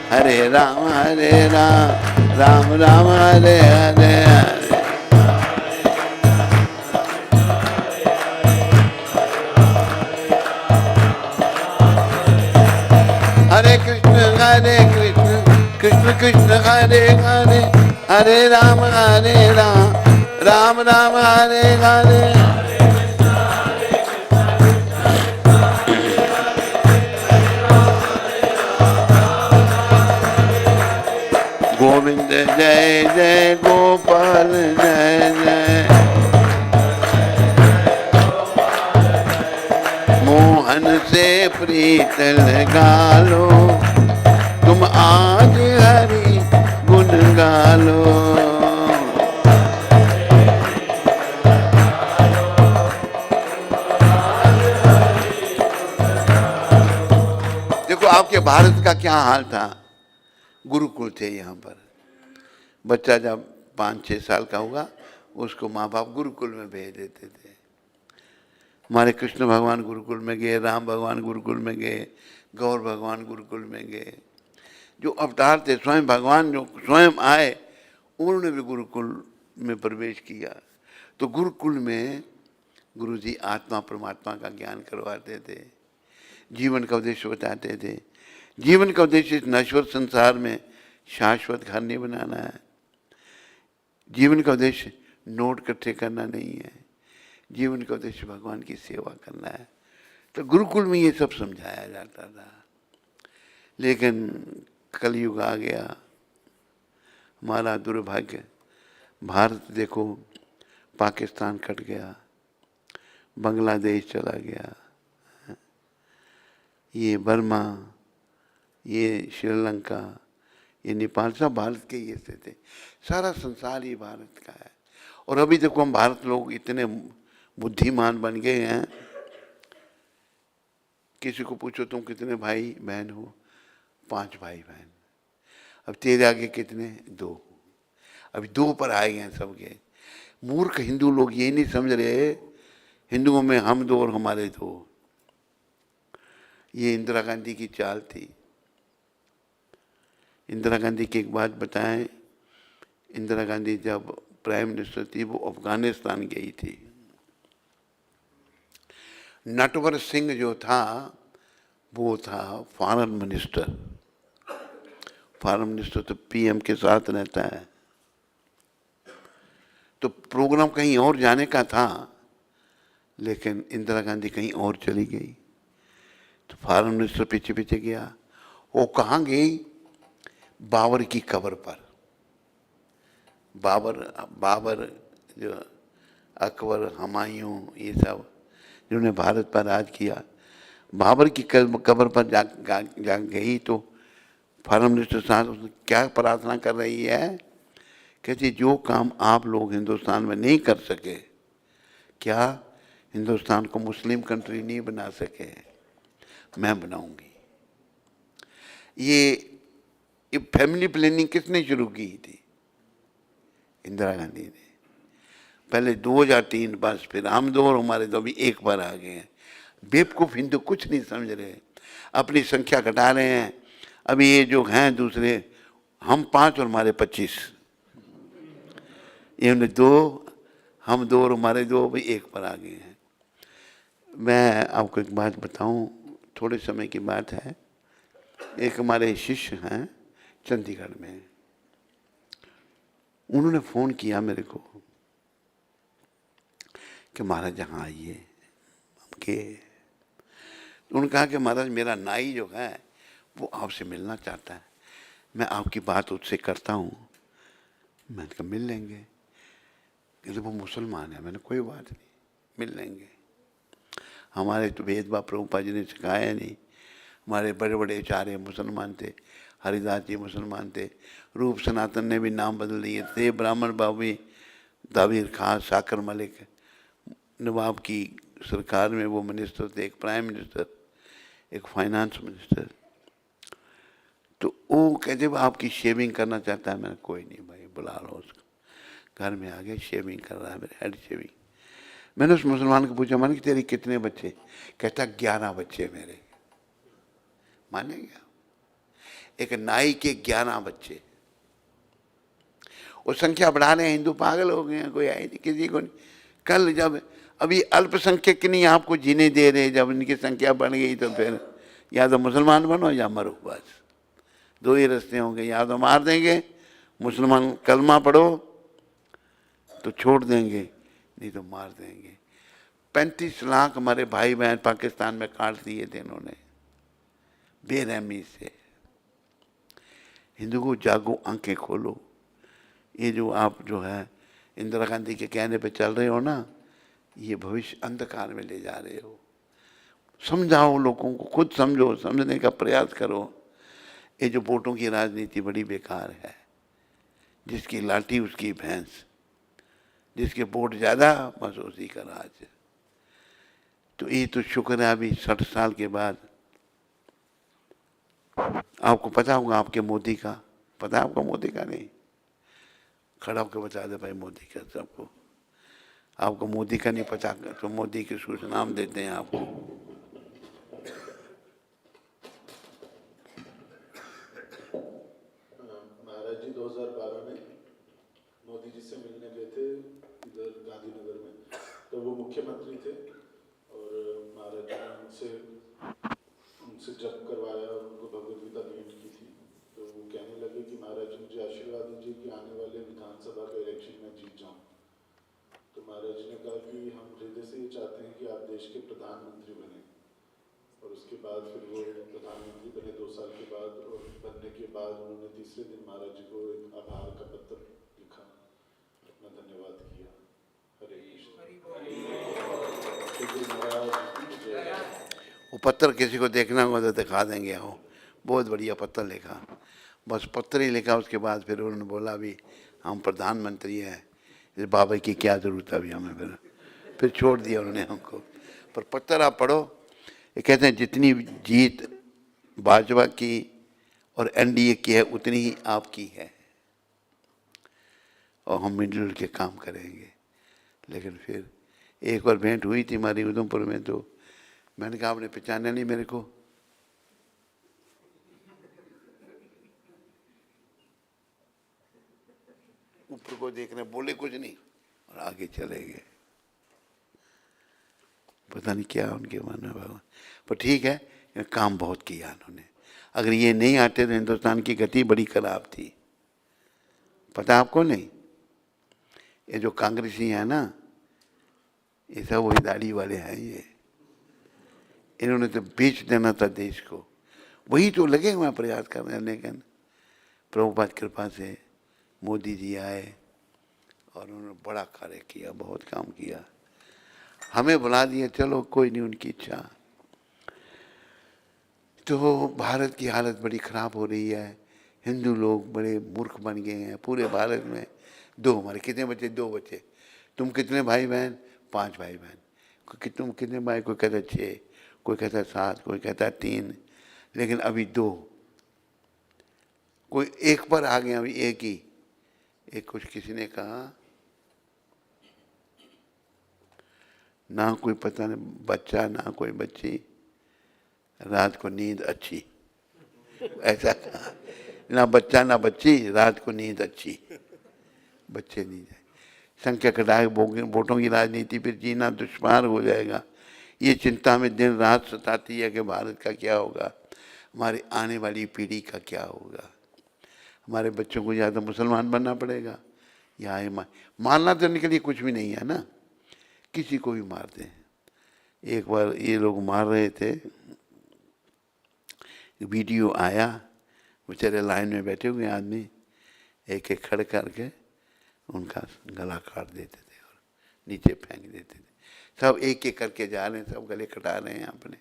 हरे राम राम राम हरे हरे। हरे कृष्ण कृष्ण कृष्ण हरे हरे, हरे राम राम राम हरे हरे। गोविंद जय जय गोपाल जय जय। मोहन से प्रीत लगा लो, तुम आज हरि गुण गा लो। देखो आपके भारत का क्या हाल था। गुरुकुल थे यहाँ पर, बच्चा जब 5-6 साल का हुआ उसको माँ बाप गुरुकुल में भेज देते थे। हमारे कृष्ण भगवान गुरुकुल में गए, राम भगवान गुरुकुल में गए, गौर भगवान गुरुकुल में गए। जो अवतार थे, स्वयं भगवान जो स्वयं आए, उन्होंने भी गुरुकुल में प्रवेश किया। तो गुरुकुल में गुरु जी आत्मा परमात्मा का ज्ञान करवाते थे, जीवन का उद्देश्य बताते थे। जीवन का उद्देश्य इस नश्वर संसार में शाश्वत घर नहीं बनाना है। जीवन का उद्देश्य नोट इकट्ठे करना नहीं है। जीवन का उद्देश्य भगवान की सेवा करना है। तो गुरुकुल में ये सब समझाया जाता था। लेकिन कलयुग आ गया, हमारा दुर्भाग्य, भारत देखो पाकिस्तान कट गया, बांग्लादेश चला गया, ये बर्मा, ये श्रीलंका, ये नेपाल, सब भारत के ही हिस्से थे। सारा संसार ही भारत का है। और अभी देखो हम भारत लोग इतने बुद्धिमान बन गए हैं, किसी को पूछो तुम कितने भाई बहन हो, 5 भाई बहन। अब तेरे आगे कितने? 2। अभी 2 पर आए हैं सबके। मूर्ख हिंदू लोग ये नहीं समझ रहे, हिंदुओं में हम 2 और हमारे 2। ये इंदिरा गांधी की चाल थी। इंदिरा गांधी की एक बात बताएं, इंदिरा गांधी जब प्राइम मिनिस्टर थी, वो अफगानिस्तान गई थी। नटवर सिंह जो था वो था फॉरेन मिनिस्टर। फॉरेन मिनिस्टर तो पीएम के साथ रहता है। तो प्रोग्राम कहीं और जाने का था, लेकिन इंदिरा गांधी कहीं और चली गई। तो फॉरेन मिनिस्टर पीछे पीछे गया। वो कहाँ गई? बाबर की कब्र पर। बाबर जो अकबर, हुमायूं, ये सब जिन्होंने भारत पर राज किया, बाबर की कब्र पर जा गई। तो फॉरेन मिनिस्टर साहब उसने क्या प्रार्थना कर रही है? कहती जो काम आप लोग हिंदुस्तान में नहीं कर सके, क्या हिंदुस्तान को मुस्लिम कंट्री नहीं बना सके, मैं बनाऊंगी। ये फैमिली प्लानिंग किसने शुरू की थी? इंदिरा गांधी ने। पहले 2003 बस, फिर हम 2 और हमारे 2 भी एक बार आ गए हैं। बेवकूफ हिंदू कुछ नहीं समझ रहे, अपनी संख्या घटा रहे हैं। अभी ये जो हैं दूसरे, हम 5 और हमारे 25, ये 2, हम 2 और हमारे 2 भी एक पर आ गए हैं। मैं आपको एक बात बताऊं, थोड़े समय की बात है। एक हमारे शिष्य हैं चंडीगढ़ में, उन्होंने फ़ोन किया मेरे को कि महाराज यहाँ आइए। उन्होंने कहा कि महाराज मेरा नाई जो है वो आपसे मिलना चाहता है, मैं आपकी बात उससे करता हूँ। मैंने कहा मिल लेंगे। कहते वो मुसलमान है। मैंने कोई बात नहीं, मिल लेंगे। हमारे तो भेदभाव प्रभुपाद जी ने सिखाया नहीं। हमारे बड़े बड़े आचार्य मुसलमान थे, हरिदास जी मुसलमान थे, रूप सनातन ने भी नाम बदल दिए थे, ब्राह्मण बाबी, दावीर खान, साकर मलिक, नवाब की सरकार में वो मिनिस्टर थे, एक प्राइम मिनिस्टर, एक फाइनेंस मिनिस्टर। तो वो कहते वो आपकी शेविंग करना चाहता है। मैंने कोई नहीं भाई, बुला लो उसको। घर में आ गए, शेविंग कर रहा है, मेरे हेड शेविंग। मैंने उस मुसलमान को पूछा, मैंने कि तेरे कितने बच्चे? कहता 11 बच्चे मेरे। माने क्या? एक नाई के 11 बच्चे। वो संख्या बढ़ा रहे हैं, हिंदू पागल हो गए हैं, कोई आए नहीं, किसी को नहीं। कल जब अभी अल्पसंख्यक नहीं आपको जीने दे रहे, जब इनकी संख्या बढ़ गई तो फिर या तो मुसलमान बनो या मरो, बस 2 ही रास्ते होंगे। या तो मार देंगे, मुसलमान कलमा पढ़ो तो छोड़ देंगे, नहीं तो मार देंगे। 35 लाख हमारे भाई बहन पाकिस्तान में काट दिए थे इन्होंने बेरहमी से। हिंदू को जागो, आंखें खोलो। ये जो आप जो है इंदिरा गांधी के कहने पे चल रहे हो ना, ये भविष्य अंधकार में ले जा रहे हो। समझाओ लोगों को, खुद समझो, समझने का प्रयास करो। ये जो वोटों की राजनीति बड़ी बेकार है। जिसकी लाठी उसकी भैंस, जिसके वोट ज्यादा बस उसी का राज। तो ये तो शुक्र है अभी 60 साल के बाद आपको पता होगा। आपके मोदी का पता है? आपको मोदी का नहीं? खड़ा होकर बता दे भाई मोदी का सबको। आपको मोदी का नहीं पता तो मोदी के कुछ नाम देते हैं आपको। महाराज ने कहा कि हम हृदय से ये चाहते हैं कि आप देश के प्रधानमंत्री बने, और उसके बाद फिर वो प्रधानमंत्री बने 2 साल के बाद, और बनने के बाद उन्होंने तीसरे दिन महाराज जी को एक आभार का पत्र लिखा, अपना धन्यवाद किया। हरे कृष्ण। महाराज जय। वो पत्र किसी को देखना होगा तो दिखा देंगे। वो बहुत बढ़िया पत्र लिखा, बस पत्र ही लिखा। उसके बाद फिर उन्होंने बोला भी हम प्रधानमंत्री हैं, इस बाबा की क्या ज़रूरत है अभी हमें। फिर छोड़ दिया उन्होंने हमको। पर पत्र आप पढ़ो, ये कहते हैं जितनी जीत भाजपा की और एनडीए की है उतनी ही आपकी है, और हम मिलजुल के काम करेंगे। लेकिन फिर एक बार भेंट हुई थी हमारी उधमपुर में, तो मैंने कहा आपने पहचाना नहीं मेरे को। ऊपर को देखने बोले कुछ नहीं और आगे चले गए। पता नहीं क्या उनके मन में भगवान। पर ठीक है, काम बहुत किया उन्होंने। अगर ये नहीं आते तो हिंदुस्तान की गति बड़ी खराब थी। पता आपको नहीं? ये जो कांग्रेसी है ना, ये सब वही दाढ़ी वाले हैं। ये इन्होंने तो बेच देना था देश को, वही तो लगे हुए प्रयास कर रहे हैं। लेकिन प्रभुपाद कृपा से मोदी जी आए और उन्होंने बड़ा कार्य किया, बहुत काम किया। हमें बुला दिया, चलो कोई नहीं, उनकी इच्छा। तो भारत की हालत बड़ी खराब हो रही है। हिंदू लोग बड़े मूर्ख बन गए हैं पूरे भारत में। हमारे कितने बच्चे? 2 बच्चे। तुम कितने भाई बहन? 5 भाई बहन। तुम कितने भाई? कोई कहता 6, कोई कहता 7, कोई कहता 3, लेकिन अभी 2। कोई एक पर आ गया, अभी एक ही। एक कुछ किसी ने कहा ना कोई पता नहीं बच्चा ना कोई बच्ची, रात को नींद अच्छी। ऐसा कहा, ना बच्चा ना बच्ची, रात को नींद अच्छी। बच्चे नहीं जाए। संख्या घटाए वोटों की राजनीति फिर जीना दुश्वार हो जाएगा। ये चिंता में दिन रात सताती है कि भारत का क्या होगा, हमारी आने वाली पीढ़ी का क्या होगा। हमारे बच्चों को या तो मुसलमान बनना पड़ेगा या मारना तो इनके लिए कुछ भी नहीं है ना, किसी को भी मारते हैं। एक बार ये लोग मार रहे थे, वीडियो आया, बेचारे लाइन में बैठे हुए आदमी एक एक खड़े करके उनका गला काट देते थे और नीचे फेंक देते थे। सब एक एक करके जा रहे हैं, सब गले कटा रहे हैं अपने।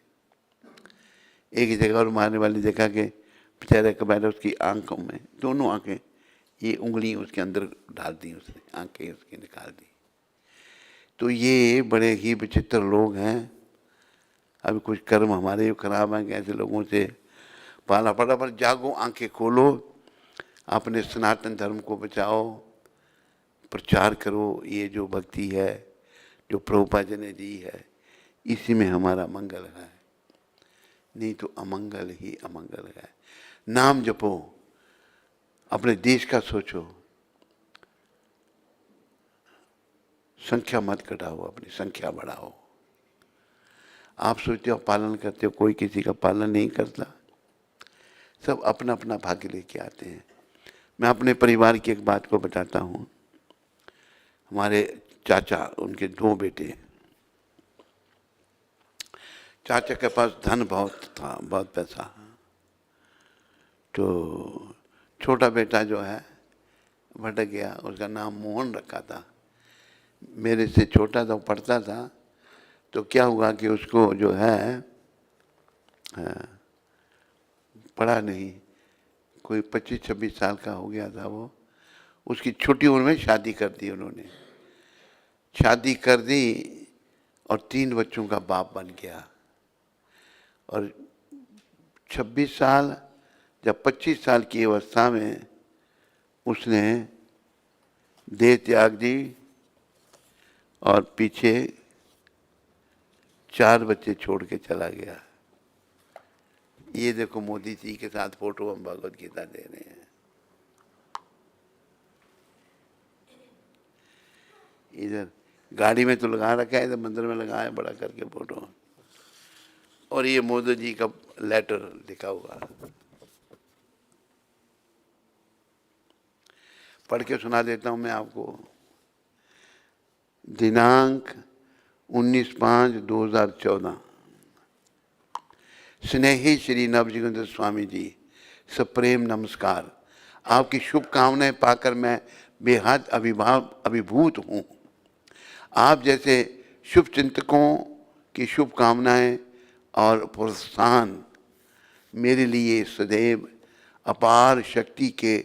एक ही जगह और मारने वाली जगह के बेचारे का बैठा, उसकी आंखों में दोनों आंखें, ये उंगली उसके अंदर डाल दी उसने, आंखें उसकी निकाल दी। तो ये बड़े ही विचित्र लोग हैं। अभी कुछ कर्म हमारे खराब हैं कि ऐसे लोगों से पाला पड़ा। पर जागो, आंखें खोलो, अपने सनातन धर्म को बचाओ, प्रचार करो। ये जो भक्ति है जो प्रभुपाद जी ने दी है, इसी में हमारा मंगल है, नहीं तो अमंगल ही अमंगल है। नाम जपो, अपने देश का सोचो, संख्या मत घटाओ, अपनी संख्या बढ़ाओ। आप सोचते हो पालन करते हो, कोई किसी का पालन नहीं करता। सब अपना अपना भाग्य लेके आते हैं। मैं अपने परिवार की एक बात को बताता हूँ। हमारे चाचा, उनके 2 बेटे। चाचा के पास धन बहुत था, बहुत पैसा। तो छोटा बेटा जो है भटक गया, उसका नाम मोहन रखा था। मेरे से छोटा था, पढ़ता था। तो क्या हुआ कि उसको जो है पढ़ा नहीं, कोई 25-26 साल का हो गया था वो। उसकी छोटी उम्र में शादी कर दी उन्होंने। शादी कर दी और 3 बच्चों का बाप बन गया। और 26 साल, जब 25 साल की अवस्था में उसने देह त्याग दी और पीछे 4 बच्चे छोड़ के चला गया। ये देखो मोदी जी के साथ फोटो हम भगवत गीता दे रहे हैं। इधर गाड़ी में तो लगा रखा है, इधर मंदिर में लगा है बड़ा करके फोटो। और ये मोदी जी का लेटर लिखा हुआ, पढ़ के सुना देता हूं मैं आपको। दिनांक 19/5/2014। स्नेही श्री नवजीवन स्वामी जी, सप्रेम नमस्कार। आपकी शुभकामनाएं पाकर मैं बेहद अभिभूत हूँ। आप जैसे शुभ चिंतकों की शुभकामनाएं और प्रोत्साहन मेरे लिए सदैव अपार शक्ति के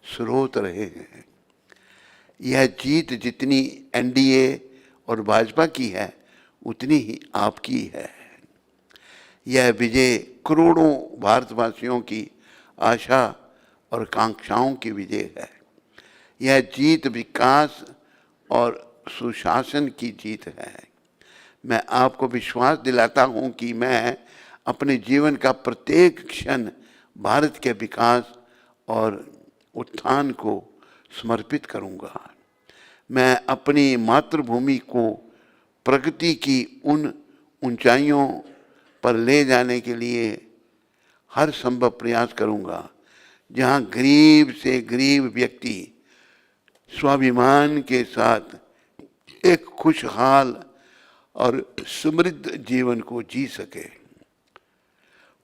स्रोत रहे हैं। यह जीत जितनी एनडीए और भाजपा की है उतनी ही आपकी है। यह विजय करोड़ों भारतवासियों की आशा और कांक्षाओं की विजय है। यह जीत विकास और सुशासन की जीत है। मैं आपको विश्वास दिलाता हूं कि मैं अपने जीवन का प्रत्येक क्षण भारत के विकास और उत्थान को समर्पित करूंगा। मैं अपनी मातृभूमि को प्रगति की उन ऊंचाइयों पर ले जाने के लिए हर संभव प्रयास करूंगा जहां गरीब से गरीब व्यक्ति स्वाभिमान के साथ एक खुशहाल और समृद्ध जीवन को जी सके।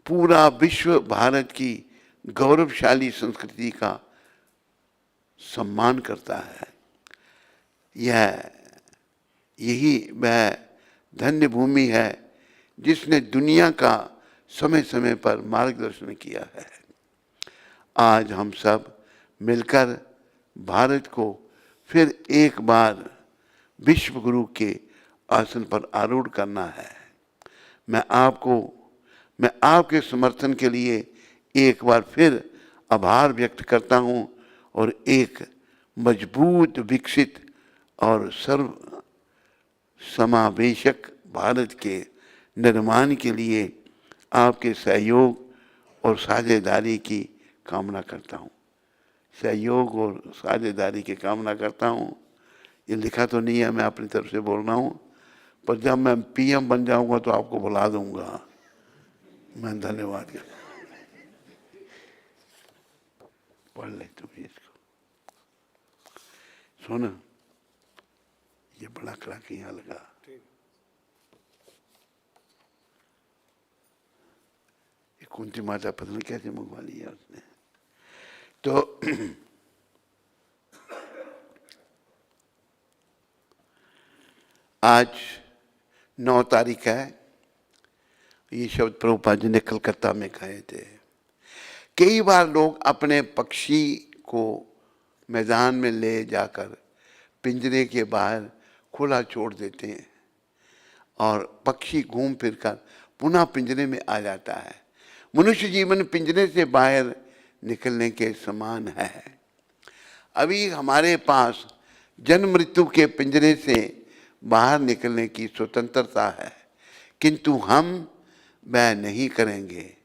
पूरा विश्व भारत की गौरवशाली संस्कृति का सम्मान करता है। यही वह धन्य भूमि है जिसने दुनिया का समय समय पर मार्गदर्शन किया है। आज हम सब मिलकर भारत को फिर एक बार विश्व गुरु के आसन पर आरूढ़ करना है। मैं आपके समर्थन के लिए एक बार फिर आभार व्यक्त करता हूं और एक मजबूत, विकसित और सर्व समावेशक भारत के निर्माण के लिए आपके सहयोग और साझेदारी की कामना करता हूं। सहयोग और साझेदारी की कामना करता हूं। ये लिखा तो नहीं है, मैं अपनी तरफ से बोल रहा हूं, पर जब मैं पीएम बन जाऊंगा तो आपको बुला दूंगा। मैं धन्यवाद करता हूं। पढ़ ले तुम इसको। सुन, ये बड़ा कड़ाक यहाँ लगा। ये कुंती माता पता नहीं कैसे मंगवा लिया उसने। तो आज 9 तारीख है। ये शब्द प्रभुपाद जी ने कलकत्ता में कहे थे। कई बार लोग अपने पक्षी को मैदान में ले जाकर पिंजरे के बाहर खुला छोड़ देते हैं और पक्षी घूम फिरकर पुनः पिंजरे में आ जाता है। मनुष्य जीवन पिंजरे से बाहर निकलने के समान है। अभी हमारे पास जन्म मृत्यु के पिंजरे से बाहर निकलने की स्वतंत्रता है, किंतु हम वह नहीं करेंगे।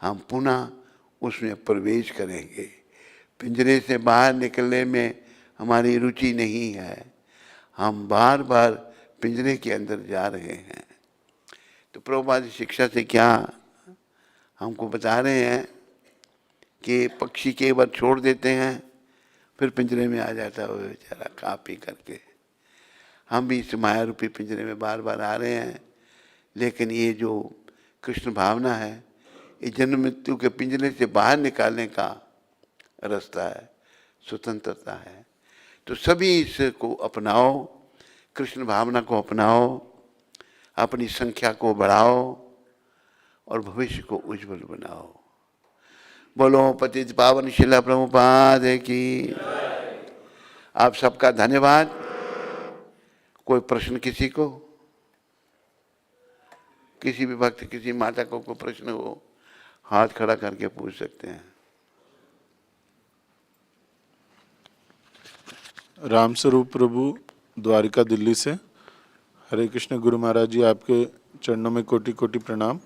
हम पुनः उसमें प्रवेश करेंगे। पिंजरे से बाहर निकलने में हमारी रुचि नहीं है। हम बार बार पिंजरे के अंदर जा रहे हैं। तो प्रभुपाद शिक्षा से क्या हमको बता रहे हैं कि पक्षी के बार छोड़ देते हैं, फिर पिंजरे में आ जाता है वो बेचारा खा पी करके। हम भी इस माया रूपी पिंजरे में बार बार आ रहे हैं, लेकिन ये जो कृष्ण भावना है, ये जन्म मृत्यु के पिंजरे से बाहर निकालने का रास्ता है, स्वतंत्रता है। तो सभी इसको अपनाओ, कृष्ण भावना को अपनाओ, अपनी संख्या को बढ़ाओ और भविष्य को उज्जवल बनाओ। बोलो पतित पावन शिला प्रभुपाद की। आप सबका धन्यवाद। कोई प्रश्न किसी को, किसी भी भक्त, किसी माता को कोई प्रश्न हो, हाथ खड़ा करके पूछ सकते हैं। राम स्वरूप प्रभु, द्वारिका, दिल्ली से। हरे कृष्ण गुरु महाराज जी, आपके चरणों में कोटि कोटि प्रणाम।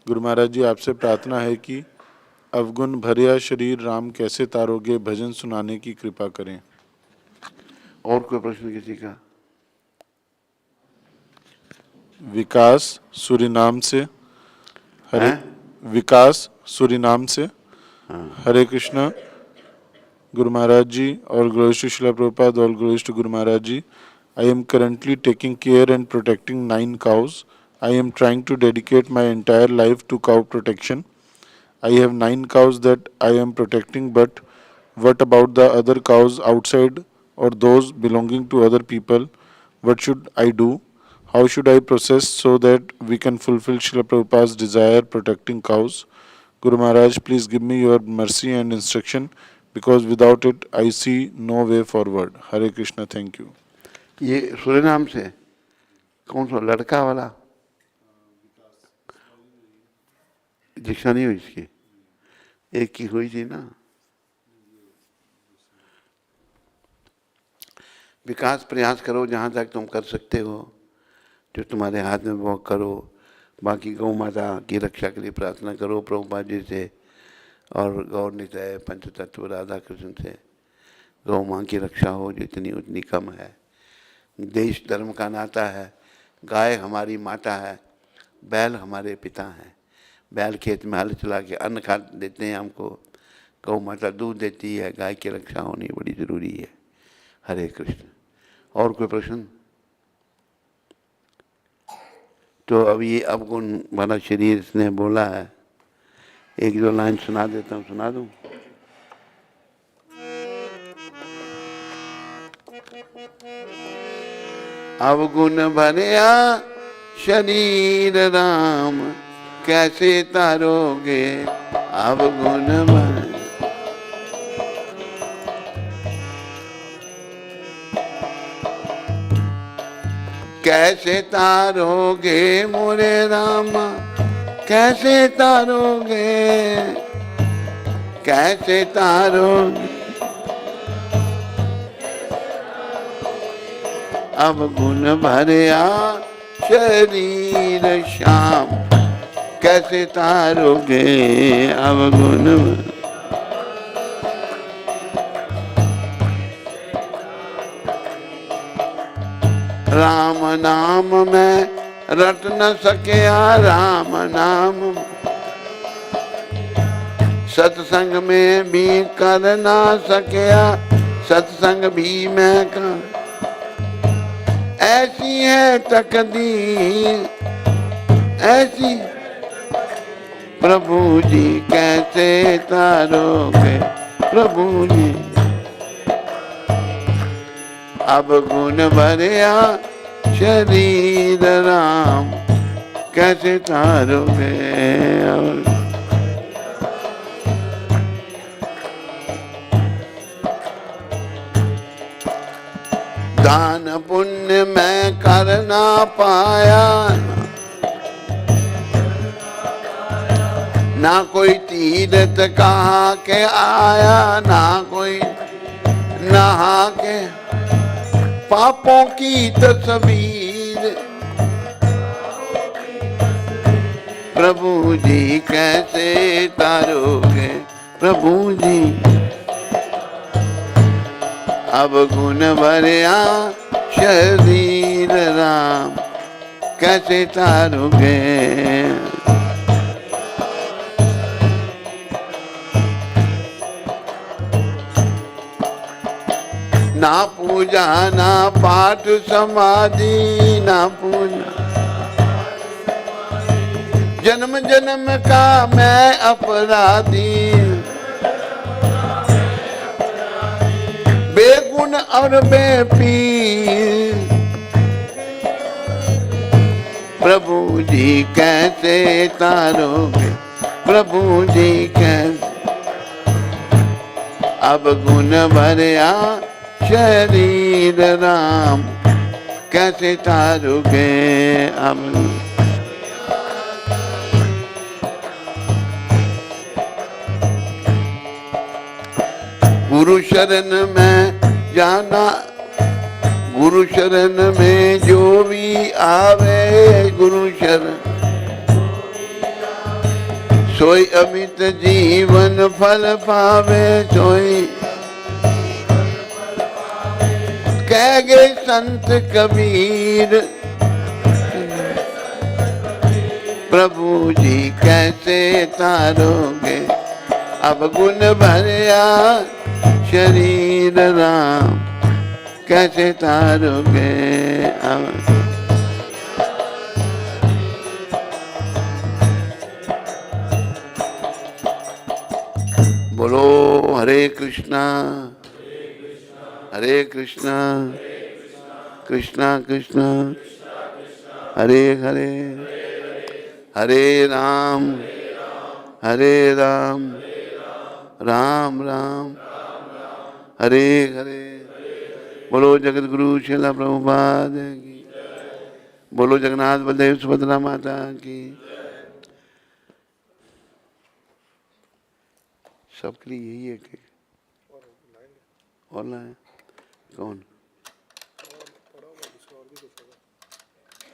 गुरु महाराज जी, आपसे प्रार्थना है कि अवगुण भरिया शरीर राम कैसे तारोगे, भजन सुनाने की कृपा करें। और कोई प्रश्न किसी का? विकास सूरीनाम से। हरे विकास सूरीनाम से। हरे कृष्ण गुरु महाराज जी और गुरुष्ठ शिला प्रभुपाद और गुरुष्ठ गुरु महाराज जी, I am currently taking care and protecting 9 cows. I am trying to dedicate my entire life to cow protection. I have 9 cows that I am protecting, but what about the other cows outside or those belonging to other people? What should I do? How should I process so that we can fulfill Srila Prabhupada's desire protecting cows? Guru Maharaj, please give me your mercy and instruction because without it I see no way forward. Hare Krishna, thank you. ये सूर्यनाम से कौन सा लड़का वाला दीक्षा नहीं हुई इसकी, एक की हुई थी ना। विकास प्रयास करो जहाँ तक तुम कर सकते हो, जो तुम्हारे हाथ में वो करो। बाकी गौ माता की रक्षा के लिए प्रार्थना करो प्रभुपाद जी से और गौर निताय पंचतत्व राधा कृष्ण से। गौ माँ की रक्षा हो जितनी उतनी कम है। देश धर्म का नाता है। गाय हमारी माता है, बैल हमारे पिता हैं। बैल खेत में हल चला के अन्न खा देते हैं हमको, गौ माता दूध देती है। गाय की रक्षा होनी बड़ी ज़रूरी है। हरे कृष्ण। और कोई प्रश्न? तो अब ये अवगुण वाला शरीर इसने बोला है, एक दो लाइन सुना देता हूँ, सुना दूँ? अवगुण भरिया शरीर राम कैसे तारोगे। अवगुण भर कैसे तारोगे मोरे राम, कैसे तारोगे, कैसे तारोगे। अवगुण भरिया शरीर श्याम कैसे तारोगे। अवगुण राम नाम में रट न सकिया, राम नाम सत्संग में भी कर ना सकिया, सत्संग भी मैं कर। ऐसी है तकदीर ऐसी, प्रभु जी कैसे तारोगे। प्रभु जी अब गुण भरिया शरीर राम कैसे तारोगे। दान पुण्य मैं कर ना पाया, ना कोई तीर्थ कहा के आया, ना कोई नहा के पापों की तस्वीर। प्रभु जी कैसे तारोगे। प्रभु जी अब गुण भरिया शरीर राम कैसे तारोगे। ना पूजा ना पाठ समाधि, ना पूजा जन्म जन्म का मैं अपराधी। बेगुण और बेपीर प्रभु जी कैसे तारोगे। प्रभु जी कैसे अब गुण भरिया शरीर राम कैसे तारोगे। अब गुरु शरण में जाना, गुरु शरण में जो भी आवे, गुरु शरण सोई अमित जीवन फल पावे। सोई कह गए संत कबीर। प्रभु जी कैसे तारोगे। अब गुण भरिया शरीर राम कैसे तारोगे अब। बोलो हरे कृष्णा हरे कृष्णा कृष्णा कृष्णा हरे हरे हरे राम राम राम हरे हरे। बोलो जगत गुरु श्रील प्रभुपाद की, बोलो जगन्नाथ बलदेव सुभद्रा माता की। सबके लिए यही है कि और लाए कौन?